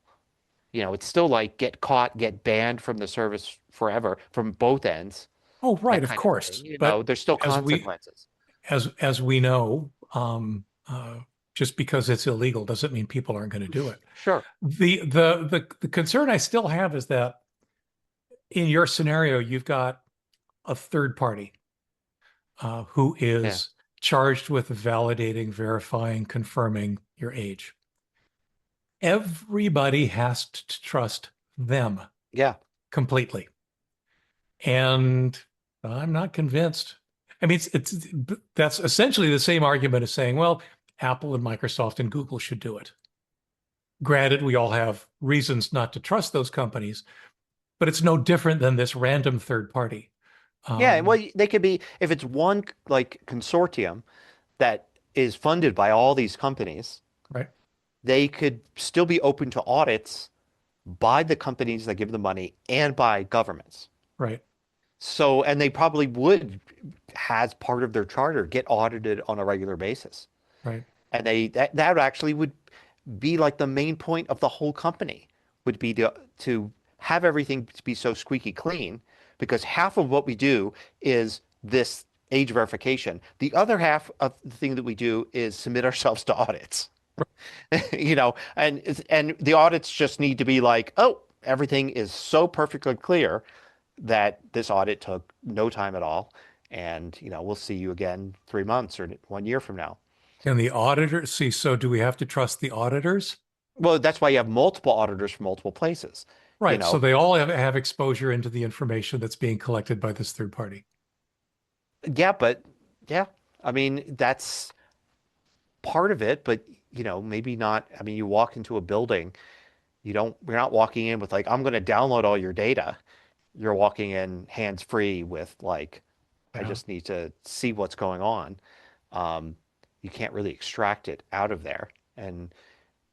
It's still like get caught, get banned from the service forever from both ends, Oh, that right, of kind of course. thing. But There's still as we consequences. as we know, just because it's illegal doesn't mean people aren't going to do it. Sure. The concern I still have is that in your scenario, you've got a third party who Yeah. is charged with validating, verifying, confirming your age. Everybody has to trust them Yeah. completely. And I'm not convinced. I mean, that's essentially the same argument as saying, well, Apple and Microsoft and Google should do it. Granted, we all have reasons not to trust those companies, but it's no different than this random third party. Yeah. Well, they could be, if it's one like consortium that is funded by all these companies, Right, they could still be open to audits by the companies that give them money and by governments. right, So, and they probably would, as part of their charter, get audited on a regular basis. right, And that actually would be like the main point of the whole company would be to have everything be so squeaky clean, because half of what we do is this age verification. The other half of the thing that we do is submit ourselves to audits. And the audits just need to be like, oh, everything is so perfectly clear that this audit took no time at all. And, we'll see you again 3 months or 1 year from now. And the auditors, see, so do we have to trust the auditors? Well, that's why you have multiple auditors from multiple places. Right. So they all have exposure into the information that's being collected by this third party. Yeah, but yeah, I mean, that's part of it, but maybe not. I mean, you walk into a building, you're not walking in with like, I'm going to download all your data. You're walking in hands free with like, I Yeah. just need to see what's going on. You can't really extract it out of there. And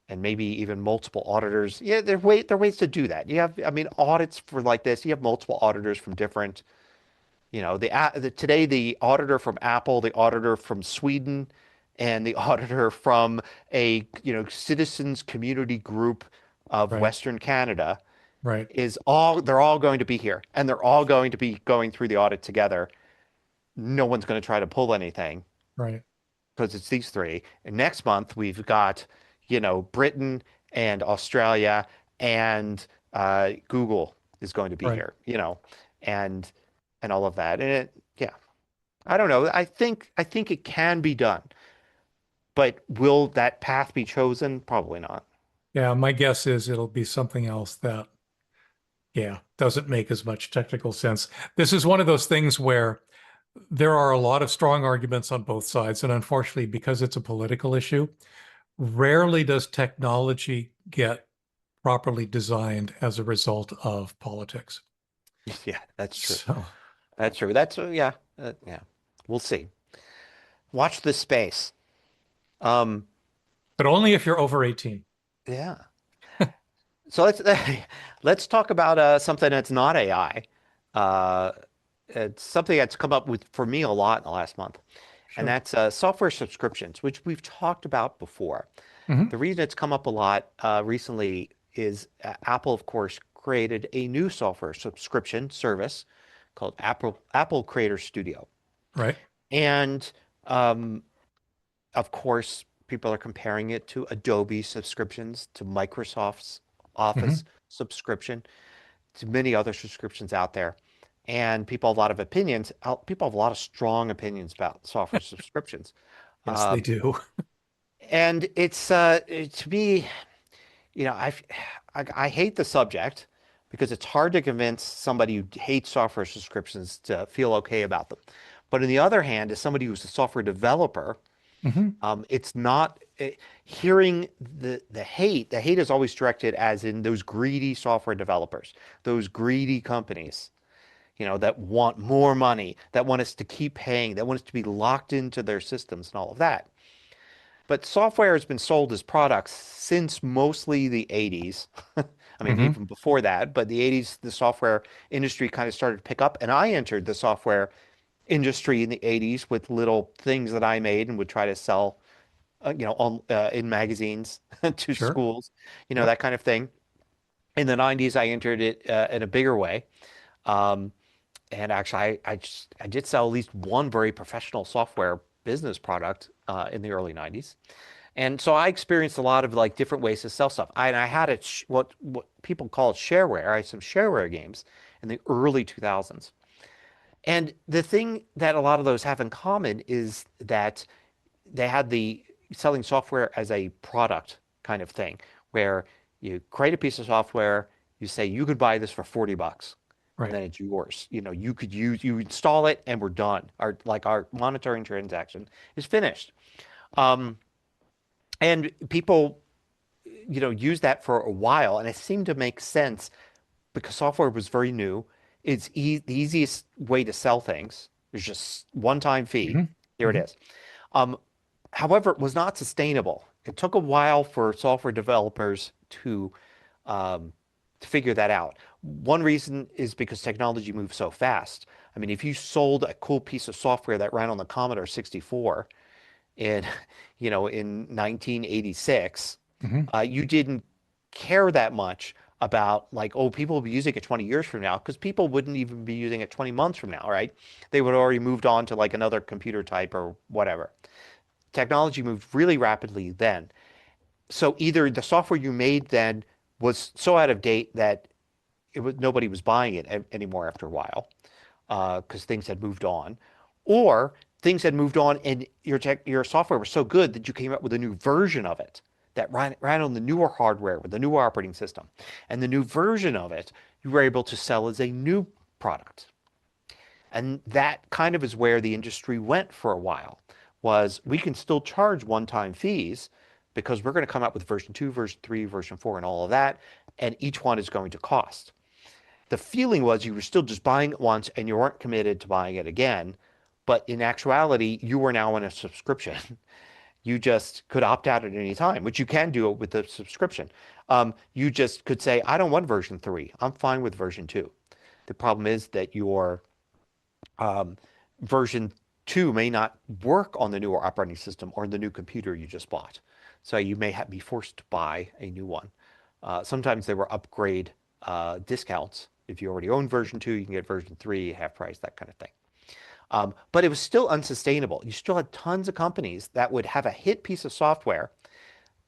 maybe even multiple auditors. Yeah, there are ways to do that. You have, I mean, audits for like this, you have multiple auditors from different, today the auditor from Apple, the auditor from Sweden, and the auditor from a, citizens community group of Right. Western Canada Right. they're all going to be here, and they're all going to be going through the audit together. No one's going to try to pull anything Right. because it's these three. And next month we've got, Britain and Australia and Google is going to be Right. here, and all of that. And yeah, I don't know. I think it can be done, but will that path be chosen? Probably not. Yeah. My guess is it'll be something else that, yeah, doesn't make as much technical sense. This is one of those things where there are a lot of strong arguments on both sides. And unfortunately, because it's a political issue, rarely does technology get properly designed as a result of politics. Yeah, that's true. So, That's true. Yeah, yeah. We'll see. Watch this space. Um, but only if you're over 18. yeah. So let's talk about something that's not AI. Uh, it's something that's come up with for me a lot in the last month, and Sure. that's software subscriptions, which we've talked about before. Mhm. The reason it's come up a lot recently is Apple, of course, created a new software subscription service called Apple Creator Studio. Right. And of course, people are comparing it to Adobe subscriptions, to Microsoft's Office subscription, to many other subscriptions out there. And people have a lot of opinions. People have a lot of strong opinions about software subscriptions. Yes, they do. And it's to me, I hate the subject because it's hard to convince somebody who hates software subscriptions to feel okay about them. But on the other hand, as somebody who's a software developer, It's not hearing the hate. The hate is always directed as in those greedy software developers, those greedy companies, that want more money, that want us to keep paying, that want us to be locked into their systems and all of that. But software has been sold as products since mostly the 80s. I mean, even before that, but the 80s, the software industry kind of started to pick up. And I entered the software industry in the 80s with little things that I made and would try to sell, in magazines to Sure. schools, Yep. that kind of thing. In the 90s, I entered it in a bigger way. Um, and actually, I did sell at least one very professional software business product in the early 90s. And so I experienced a lot of like different ways to sell stuff. And I had what people call shareware. I had some shareware games in the early 2000s. And the thing that a lot of those have in common is that they had the selling software as a product kind of thing, where you create a piece of software, you say you could buy this for $40, and Right. then it's yours. You install it, and we're done. Our monitoring transaction is finished. Um, and people, use that for a while, and it seemed to make sense because software was very new. It's the easiest way to sell things. There's just one-time fee. hmm Here it hmm is. Um, However, it was not sustainable. It took a while for software developers um, to figure that out. One reason is because technology moves so fast. I mean, if you sold a cool piece of software that ran on the Commodore 64 in, in 1986, hmm you didn't care that much about like, oh, people will be using it 20 years from now, because people wouldn't even be using it 20 months from now, right? They would already moved on to like another computer type or whatever. Technology moved really rapidly then. So either the software you made then was so out of date that nobody was buying it anymore after a while, because things had moved on, or things had moved on and your software was so good that you came up with a new version of it that ran on the newer hardware with the newer operating system, and the new version of it you were able to sell as a new product. And that kind of is where the industry went for a while, was we can still charge one-time fees because we're going to come out with version 2, version 3, version 4, and all of that, and each one is going to cost. The feeling was you were still just buying it once and you weren't committed to buying it again, but in actuality, you were now in a subscription. You just could opt out at any time, which you can do with the subscription. You just could say, I don't want version 3. I'm fine with version 2. The problem is that your um, version 2 may not work on the newer operating system or the new computer you just bought. So you may be forced to buy a new one. Sometimes there were upgrade discounts. If you already own version 2, you can get version 3, half price, that kind of thing. But it was still unsustainable. You still had tons of companies that would have a hit piece of software.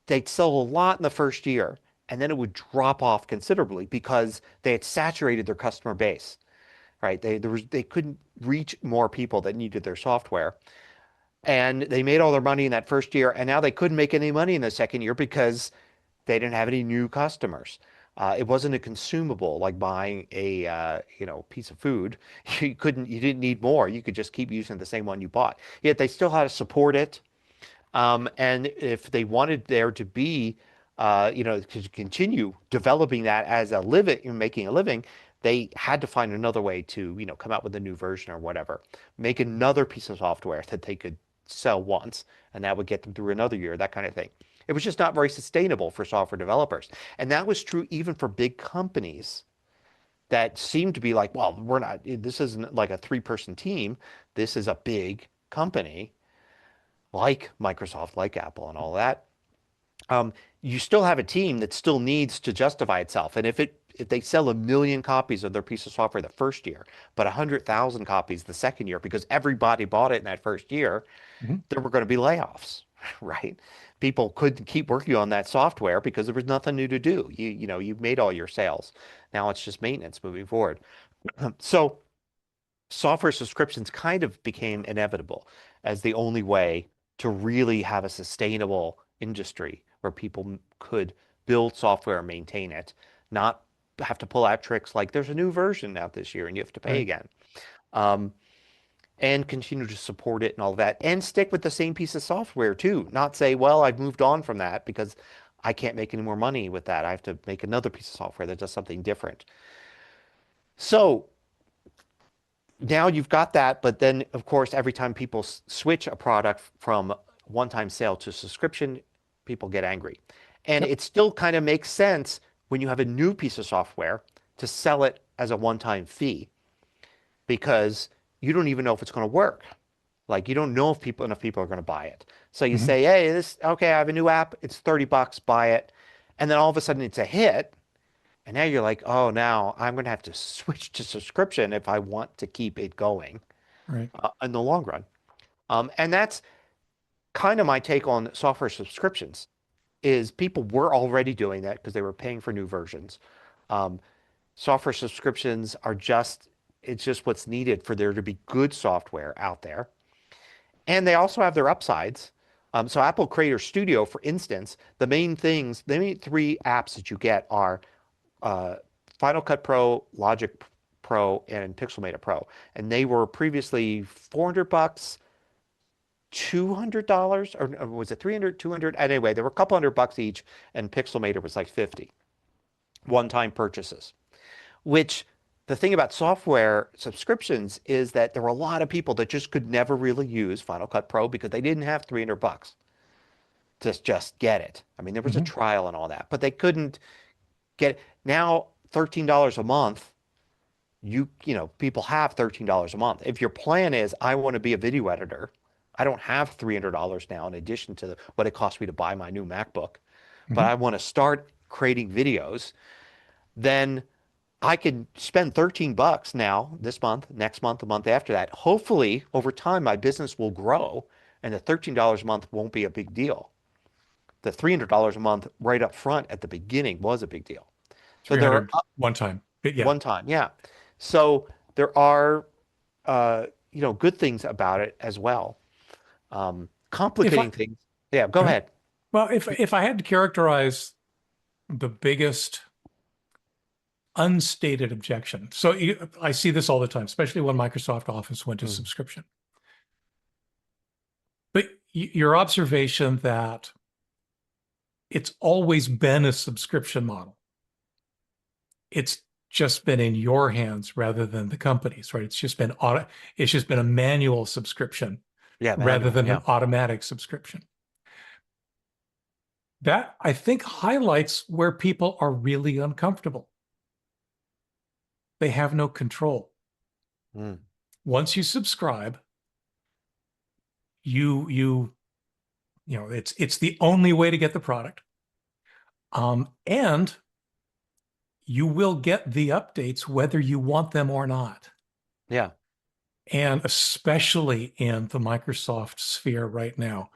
They'd sell a lot in the first year, and then it would drop off considerably because they had saturated their customer base, right? They couldn't reach more people that needed their software. And they made all their money in that first year, and now they couldn't make any money in the second year because they didn't have any new customers. It wasn't a consumable like buying a piece of food. You didn't need more. You could just keep using the same one you bought. Yet they still had to support it. And if they wanted there to be, to continue developing that as a living, making a living, they had to find another way to, come out with a new version or whatever, make another piece of software that they could sell once, and that would get them through another year, that kind of thing. It was just not very sustainable for software developers. And that was true even for big companies that seemed to be like, well, this isn't like a three-person team. This is a big company like Microsoft, like Apple, and all that. You still have a team that still needs to justify itself. And if they sell 1 million copies of their piece of software the first year, but 100,000 copies the second year, because everybody bought it in that first year, hmm there were going to be layoffs, right? People couldn't keep working on that software because there was nothing new to do. You've made all your sales. Now it's just maintenance moving forward. So software subscriptions kind of became inevitable as the only way to really have a sustainable industry where people could build software and maintain it, not have to pull out tricks like there's a new version out this year and you have to pay Right. again. Um, and continue to support it and all that, and stick with the same piece of software too. Not say, well, I've moved on from that because I can't make any more money with that. I have to make another piece of software that does something different. So now you've got that, but then of course, every time people switch a product from one-time sale to subscription, people get angry. And Yep. it still kind of makes sense when you have a new piece of software to sell it as a one-time fee, because you don't even know if it's going to work. Like, you don't know if enough people are going to buy it. So you Mhm. say, hey, okay, I have a new app. It's $30, buy it. And then all of a sudden it's a hit. And now you're like, oh, now I'm going to have to switch to subscription if I want to keep it going Right. in the long run. And that's kind of my take on software subscriptions, is people were already doing that because they were paying for new versions. Software subscriptions are it's just what's needed for there to be good software out there. And they also have their upsides. So Apple Creator Studio, for instance, the main three apps that you get are Final Cut Pro, Logic Pro, and Pixelmator Pro. And they were previously $400, $200, or was it 300, 200? Anyway, they were a couple $100 each, and Pixelmator was like 50 one-time purchases. Which, the thing about software subscriptions is that there were a lot of people that just could never really use Final Cut Pro because they didn't have $300 to just get it. I mean, there was a Mhm. trial and all that, but they couldn't get it. Now, $13 a month, people have $13 a month. If your plan is, I want to be a video editor, I don't have $300 now in addition to what it cost me to buy my new MacBook, but Mhm. I want to start creating videos, then I could spend $13 now, this month, next month, the month after that. Hopefully, over time, my business will grow and the $13 a month won't be a big deal. The $300 a month right up front at the beginning was a big deal. So there are 300 one time. But yeah. one time, yeah. So there are, good things about it as well. If I Complicating things. Yeah, go Go ahead. ahead. Well, if I had to characterize the biggest unstated objection, so I see this all the time, especially when Microsoft Office went to Mm, subscription. But your observation that it's always been a subscription model. It's just been in your hands rather than the company's, right? It's just been a manual subscription yeah, rather manual. than Yeah. an automatic subscription. That, I think, highlights where people are really uncomfortable. They have no control. Mm, Once you subscribe, you know it's the only way to get the product. And you will get the updates whether you want them or not. yeah. And especially in the Microsoft sphere right now,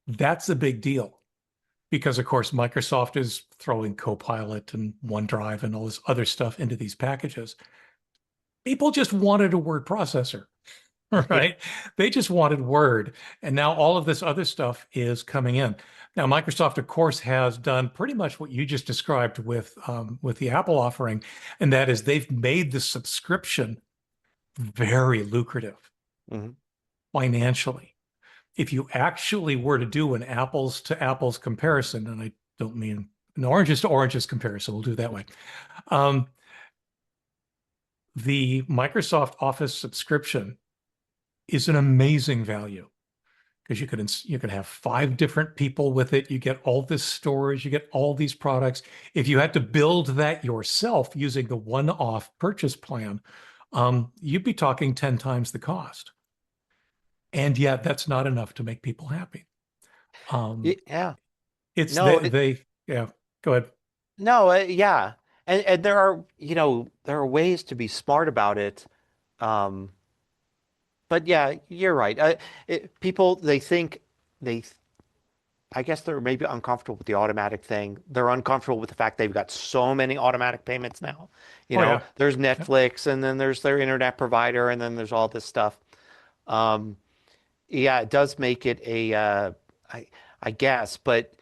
that's a big deal because, of course, Microsoft is throwing Copilot and OneDrive and all this other stuff into these packages. People just wanted a word processor, Yeah. right? They just wanted Word. And now all of this other stuff is coming in. Now, Microsoft, of course, has done pretty much what you just described with the Apple offering, and that is they've made the subscription very lucrative Mhm. financially. If you actually were to do an apples to apples comparison, and I don't mean an oranges to oranges comparison, we'll do it that way. The Microsoft Office subscription is an amazing value because you can have 5 different people with it. You get all this storage, you get all these products. If you had to build that yourself using the one-off purchase plan, you'd be talking 10 times the cost. And yet that's not enough to make people happy. Yeah. It's No, yeah, go ahead. no, yeah. And there are ways to be smart about it. Um, but yeah, you're right. People, they, I guess they're maybe uncomfortable with the automatic thing. They're uncomfortable with the fact they've got so many automatic payments now. Oh yeah. There's Yep. Netflix, and then there's their internet provider, and then there's all this stuff. Um, yeah, it does make it I guess, but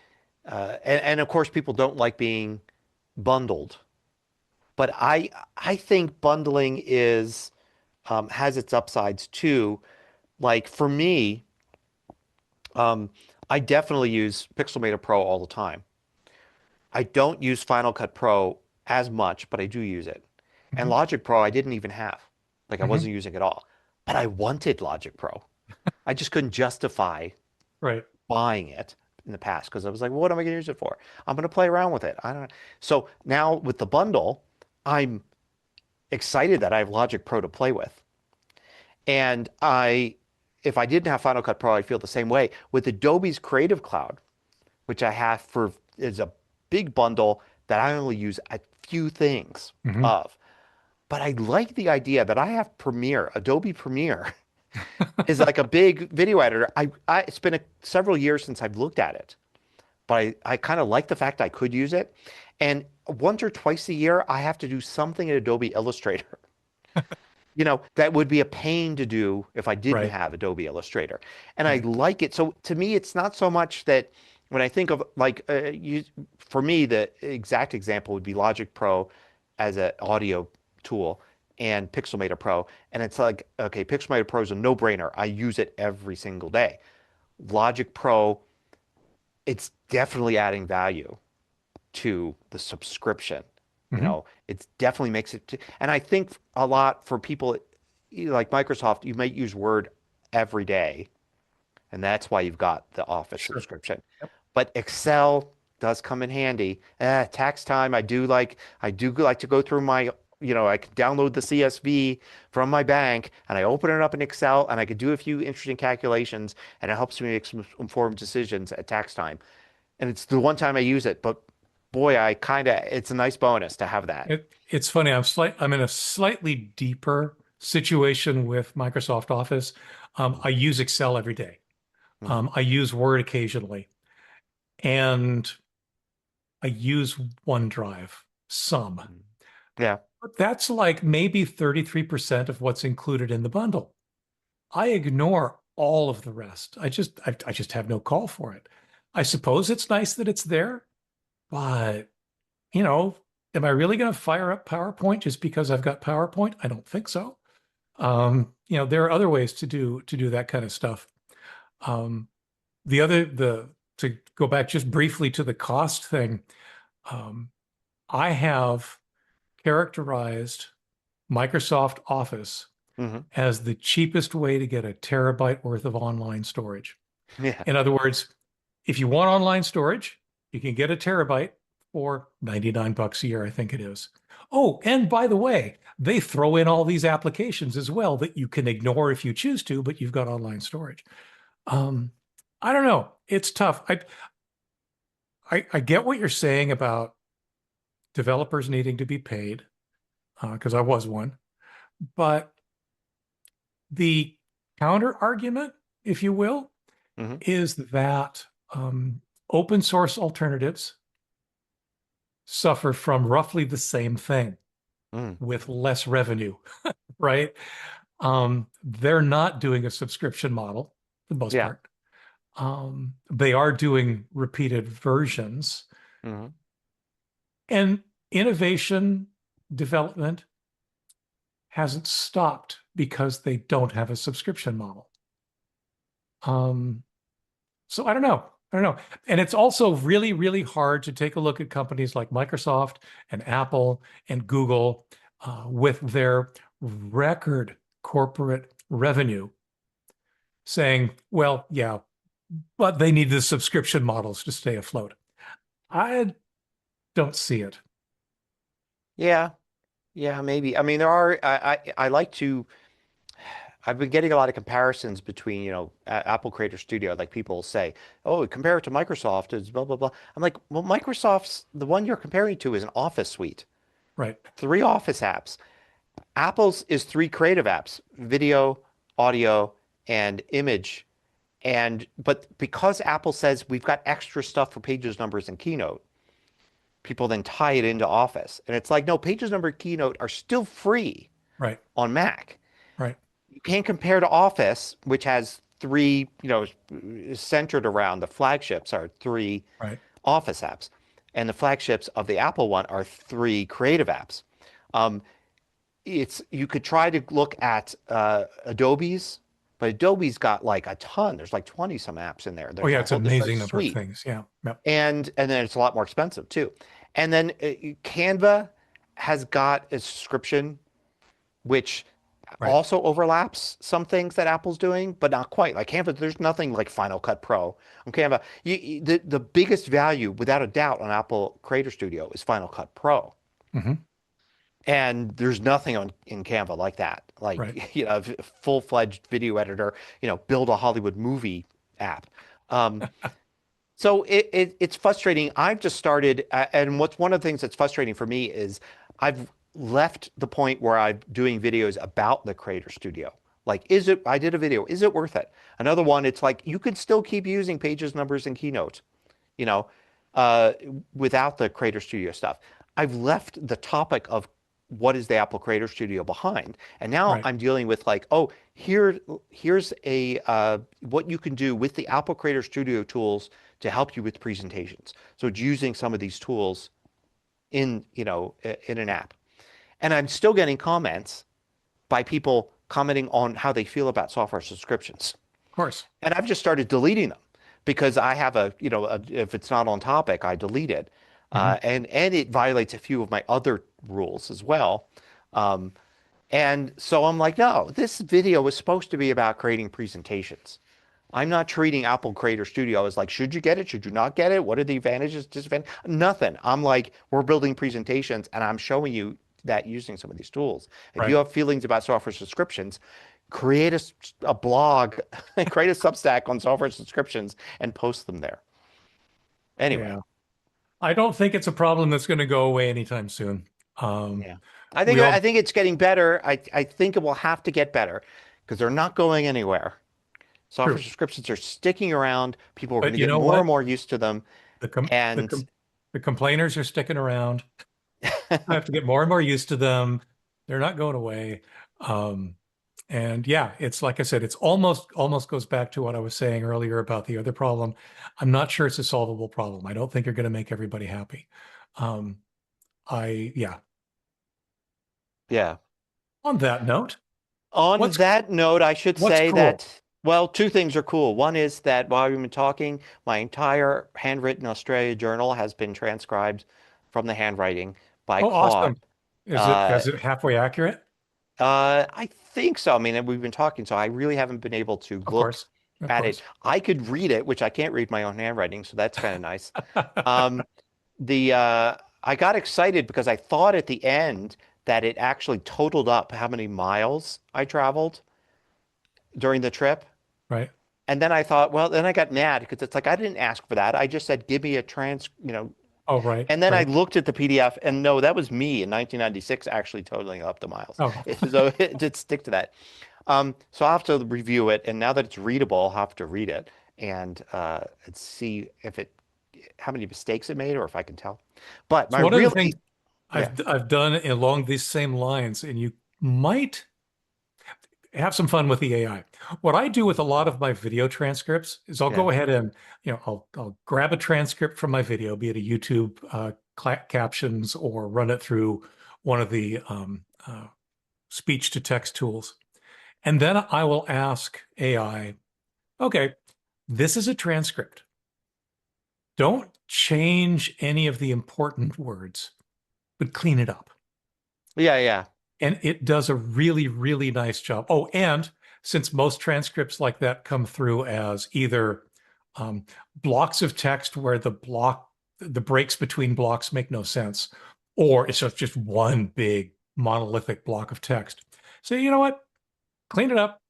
and of course people don't like being bundled. But I think bundling is has its upsides too. Like for me, I definitely use Pixelmator Pro all the time. I don't use Final Cut Pro as much, but I do use it. And Mhm. Logic Pro, I didn't even have. Like I Mhm. wasn't using at all. But I wanted Logic Pro. I just couldn't justify Right. buying it in the past because I was like, well, what am I going to use it for? I'm going to play around with it. I don't know. So now with the bundle, I'm excited that I have Logic Pro to play with. And if I didn't have Final Cut Pro, I'd feel the same way. With Adobe's Creative Cloud, which I have is a big bundle that I only use a few things Mhm. of. But I like the idea that I have Premiere, Adobe Premiere is like a big video editor. It's been several years since I've looked at it, but I kind of like the fact I could use it. And once or twice a year, I have to do something in Adobe Illustrator. That would be a pain to do if I didn't Right. have Adobe Illustrator. And I Right. like it. So to me, it's not so much that when I think of like for me, the exact example would be Logic Pro as an audio tool and Pixelmator Pro. And it's like, okay, Pixelmator Pro is a no-brainer. I use it every single day. Logic Pro, it's definitely adding value to the subscription. Mhm. It definitely makes it, and I think a lot for people like Microsoft, you might use Word every day, and that's why you've got the Office Sure. subscription. Yep. But Excel does come in handy. Tax time, I do like to go through I can download the CSV from my bank and I open it up in Excel and I can do a few interesting calculations and it helps me make some informed decisions at tax time. And it's the one time I use it, but boy, it's a nice bonus to have that. It's funny. I'm in a slightly deeper situation with Microsoft Office. I use Excel every day. Mhm. I use Word occasionally, and I use OneDrive some. Yeah. But that's like maybe 33% of what's included in the bundle. I ignore all of the rest. I just have no call for it. I suppose it's nice that it's there, but you know, am I really going to fire up PowerPoint just because I've got PowerPoint? I don't think so. There are other ways to do that kind of stuff. Um, the to go back just briefly to the cost thing, um, I have characterized Microsoft Office Hmm. as the cheapest way to get a terabyte worth of online storage. Yeah. In other words, if you want online storage, you can get a terabyte for $99 a year, I think it is. Oh, and by the way, they throw in all these applications as well that you can ignore if you choose to, but you've got online storage. Um, I don't know. It's tough. I get what you're saying about developers needing to be paid, because I was one. But the counter argument, if you will, Hmm. is that open source alternatives suffer from roughly the same thing Mm. with less revenue, right? They're not doing a subscription model for the most Yeah. part. They are doing repeated versions, Hmm. and innovation development hasn't stopped because they don't have a subscription model. Um, So I don't know. I don't know. And it's also really, really hard to take a look at companies like Microsoft and Apple and Google with their record corporate revenue saying, well, yeah, but they need the subscription models to stay afloat. I don't see it. Yeah. Yeah, maybe. I mean, there are, I like to, I've been getting a lot of comparisons between, Apple Creator Studio. Like people say, oh, compare it to Microsoft, it's blah, blah, blah. I'm like, well, the one you're comparing to is an Office suite, Right. 3 Office apps. Apple's is 3 creative apps, video, audio, and image. But because Apple says we've got extra stuff for Pages, Numbers, and Keynote, people then tie it into Office. And it's like, no, Pages, Number, Keynote are still free Right. on Mac. Right. You can't compare to Office, which has three, centered around the flagships are 3 Right. Office apps. And the flagships of the Apple one are 3 creative apps. Um, you could try to look at Adobe's, but Adobe's got like a ton. There's like 20 some apps in there. Oh There's yeah, a it's an whole there's a amazing number of suite. things. Yeah. Yep. And then it's a lot more expensive too. And then Canva has got a subscription, which Right. also overlaps some things that Apple's doing, but not quite. Like Canva, there's nothing like Final Cut Pro on Canva. The biggest value, without a doubt, on Apple Creator Studio is Final Cut Pro. Hmm. And there's nothing in Canva like that. Right. Like, a full-fledged video editor, build a Hollywood movie app. Um, So it's frustrating. I've just started, and what's one of the things that's frustrating for me is I've left the point where I'm doing videos about the Creator Studio. Like, I did a video, is it worth it? Another one, it's like, you can still keep using Pages, Numbers, and Keynote, you know, uh, without the Creator Studio stuff. I've left the topic of what is the Apple Creator Studio behind, and now Right. I'm dealing with like, oh, here's a what you can do with the Apple Creator Studio tools to help you with presentations. So it's using some of these tools in in an app, and I'm still getting comments by people commenting on how they feel about software subscriptions. Of course. And I've just started deleting them because I have if it's not on topic, I delete it. Hmm. And it violates a few of my other rules as well. Um, and so I'm like, no, this video was supposed to be about creating presentations. I'm not treating Apple Creator Studio as like, should you get it? Should you not get it? What are the advantages, disadvantages? Nothing. I'm like, we're building presentations and I'm showing you that using some of these tools. If you Right. have feelings about software subscriptions, create a blog, create a Substack on software subscriptions and post them there. Anyway, Yeah. I don't think it's a problem that's going to go away anytime soon. yeah. I think We I all think it's getting better. I think it will have to get better because they're not going anywhere. Software true, subscriptions are sticking around. People are going but to you get know more and what? more used to them. The com the And com the complainers are sticking around. I have to get more and more used to them. They're not going away. Um, and yeah, it's like I said, it's almost goes back to what I was saying earlier about the other problem. I'm not sure it's a solvable problem. I don't think you're going to make everybody happy. Um, yeah. yeah. On that note, On what's that note, I should what's say cool? that, well, two things are cool. One is that while we've been talking, my entire handwritten Australia journal has been transcribed from the handwriting by Oh, Claude. awesome. Is it Uh, is it halfway accurate? I think so. I mean, we've been talking, so I really haven't been able to Of look course. Of at it. course. I could read it, which I can't read my own handwriting, so that's kind of nice. Um, the I got excited because I thought at the end that it actually totaled up how many miles I traveled during the trip. Right. And then I thought, well, then I got mad because it's like I didn't ask for that. I just said, give me a Oh, right. and then I Right. looked at the PDF and no, that was me in 1996 actually totaling up the miles. Oh, So it did stick to that. So I'll have to review it. And now that it's readable, I'll have to read it and see if how many mistakes it made or if I can tell. But so my one of the real, things yeah, I've done along these same lines, and you might have some fun with the AI. What I do with a lot of my video transcripts is I'll yeah, go ahead and I'll grab a transcript from my video, be it a YouTube captions or run it through one of the speech to text tools, and then I will ask AI, okay, this is a transcript. Don't change any of the important words, but clean it up. yeah, yeah, And it does a really, really nice job. Oh, and since most transcripts like that come through as either blocks of text where the breaks between blocks make no sense, or it's just one big monolithic block of text. So you know what? Clean it up,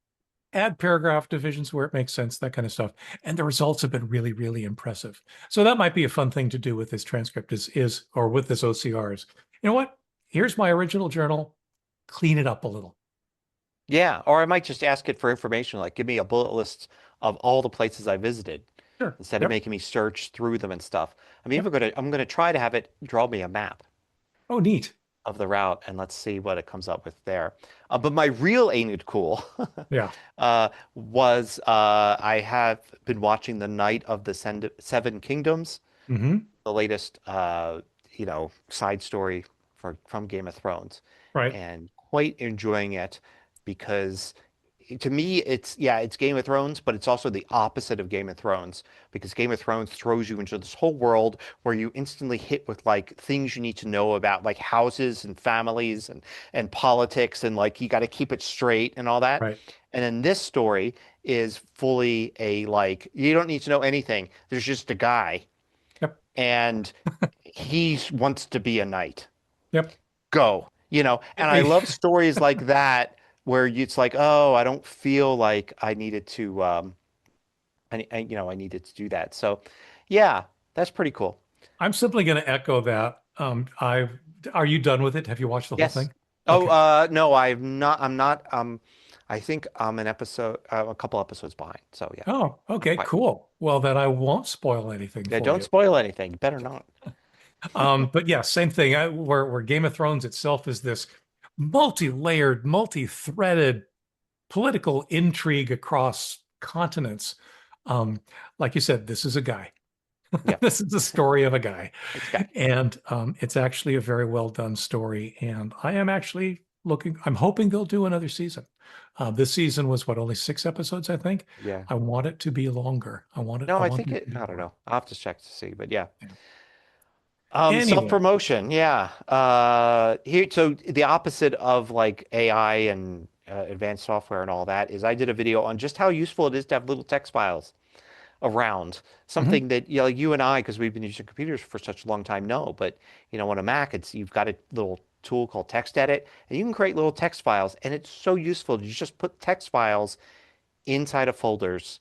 add paragraph divisions where it makes sense, that kind of stuff. And the results have been really, really impressive. So that might be a fun thing to do with this transcript or with this OCRs. You know what? Here's my original journal. Clean it up a little. yeah. Or I might just ask it for information, like give me a bullet list of all the places I visited Sure. instead of Yep. making me search through them and stuff. I mean, Yep. I'm gonna try to have it draw me a map Oh, neat. of the route and let's see what it comes up with there. But my real ain't it cool Yeah. was I have been watching the Night of the Seven Kingdoms, Hmm. the latest side story from Game of Thrones. Right. And quite enjoying it because to me it's Game of Thrones, but it's also the opposite of Game of Thrones because Game of Thrones throws you into this whole world where you instantly hit with like things you need to know about like houses and families and politics and like you got to keep it straight and all that. Right. And then this story is fully a like you don't need to know anything. There's just a guy Yep. and he wants to be a knight. Yep. Go, and I love stories like that where it's like, oh, I don't feel like I needed to, I needed to do that. So, yeah, that's pretty cool. I'm simply going to echo that. Are you done with it? Have you watched the whole Yes. thing? Oh, Okay. no, I'm not. I'm not. I think I'm a couple episodes behind. So yeah. Oh, okay, Fine. cool. Well, then I won't spoil anything Yeah, for don't you. spoil anything. You better not. But yeah, same thing. Where Game of Thrones itself is this multi-layered, multi-threaded political intrigue across continents. Like you said, this is a guy. Yeah. This is the story of a guy. It's got- And it's actually a very well done story. And I am actually I'm hoping they'll do another season. This season was only 6 episodes, I think. Yeah. I want it to be longer. I want it. No, I want think them to be I don't more. know. I'll have to check to see, but yeah. Yeah. Anyway, Self-promotion, yeah. Here, so the opposite of like AI and advanced software and all that is I did a video on just how useful it is to have little text files around. Something that like you and I, because we've been using computers for such a long time, know. But on a Mac, you've got a little tool called Text Edit, and you can create little text files, and it's so useful to just put text files inside of folders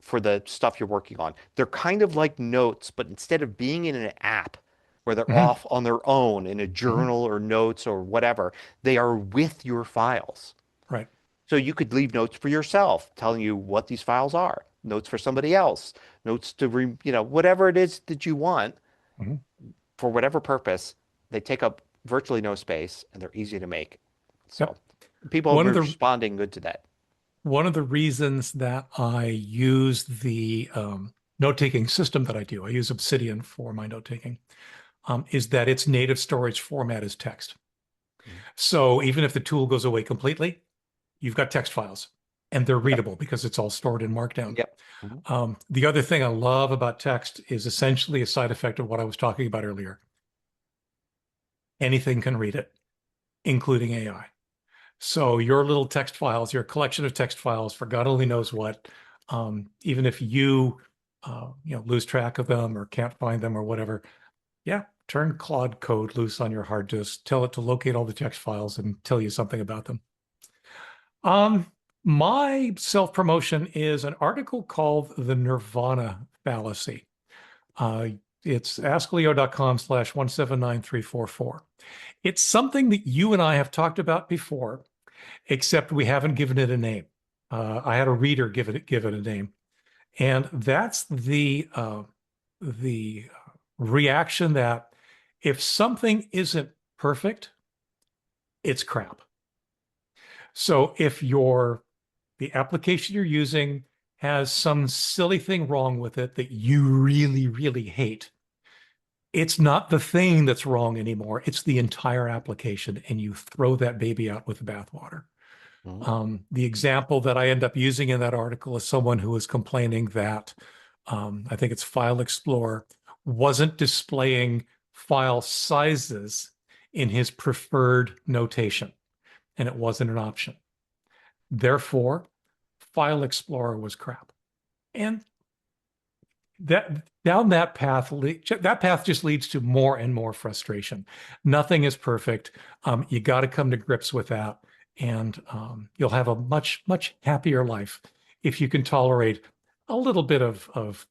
for the stuff you're working on. They're kind of like notes, but instead of being in an app where they're off on their own in a journal or notes or whatever, they are with your files. right. So you could leave notes for yourself telling you what these files are, notes for somebody else, notes to, whatever it is that you want Mhm. for whatever purpose. They take up virtually no space and they're easy to make. So people One are of the responding good to that. One of the reasons that I use the note-taking system that I do, I use Obsidian for my note-taking, is that its native storage format is text. So even if the tool goes away completely, you've got text files, and they're readable because it's all stored in Markdown. Yep. The other thing I love about text is essentially a side effect of what I was talking about earlier. Anything can read it, including AI. So your little text files, your collection of text files for God only knows what, even if you lose track of them or can't find them or whatever, turn Claude code loose on your hard disk, tell it to locate all the text files and tell you something about them. My self-promotion is an article called The Nirvana Fallacy. It's askleo.com/179344. It's something that you and I have talked about before, except we haven't given it a name. I had a reader give it a name, and that's the reaction that if something isn't perfect, it's crap. So if the application you're using has some silly thing wrong with it that you really, really hate, it's not the thing that's wrong anymore. It's the entire application, and you throw that baby out with the bathwater. The example that I end up using in that article is someone who was complaining that I think it's File Explorer wasn't displaying file sizes in his preferred notation, and it wasn't an option. Therefore, File Explorer was crap. And that path just leads to more and more frustration. Nothing is perfect. You got to come to grips with that, and you'll have a much, much happier life if you can tolerate a little bit of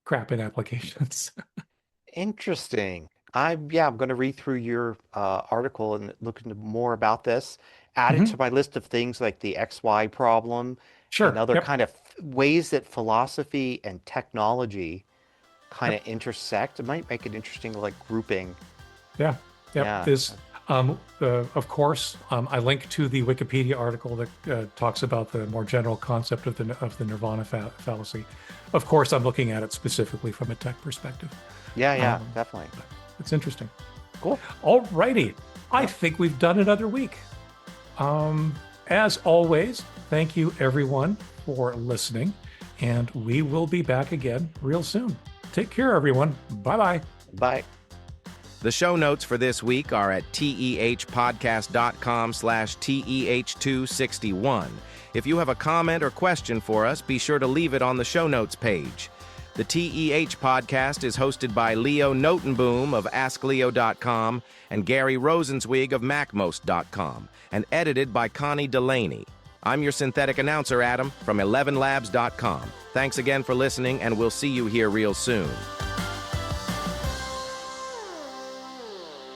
crap in applications. Interesting. I'm going to read through your article and look into more about this. Add it to my list of things like the XY problem Sure. and other Yep. kind of ways that philosophy and technology kind of intersect. It might make it interesting, like grouping. Yeah. Yep. Yeah. Of course, I link to the Wikipedia article that talks about the more general concept of the Nirvana fallacy. Of course, I'm looking at it specifically from a tech perspective. Yeah, definitely. It's interesting. Cool. All righty. I think we've done another week. As always, thank you everyone for listening, and we will be back again real soon. Take care, everyone. Bye-bye. Bye. The show notes for this week are at tehpodcast.com/TEH261. If you have a comment or question for us, be sure to leave it on the show notes page. The TEH Podcast is hosted by Leo Notenboom of AskLeo.com and Gary Rosenzweig of MacMost.com, and edited by Connie Delaney. I'm your synthetic announcer, Adam, from 11labs.com. Thanks again for listening, and we'll see you here real soon.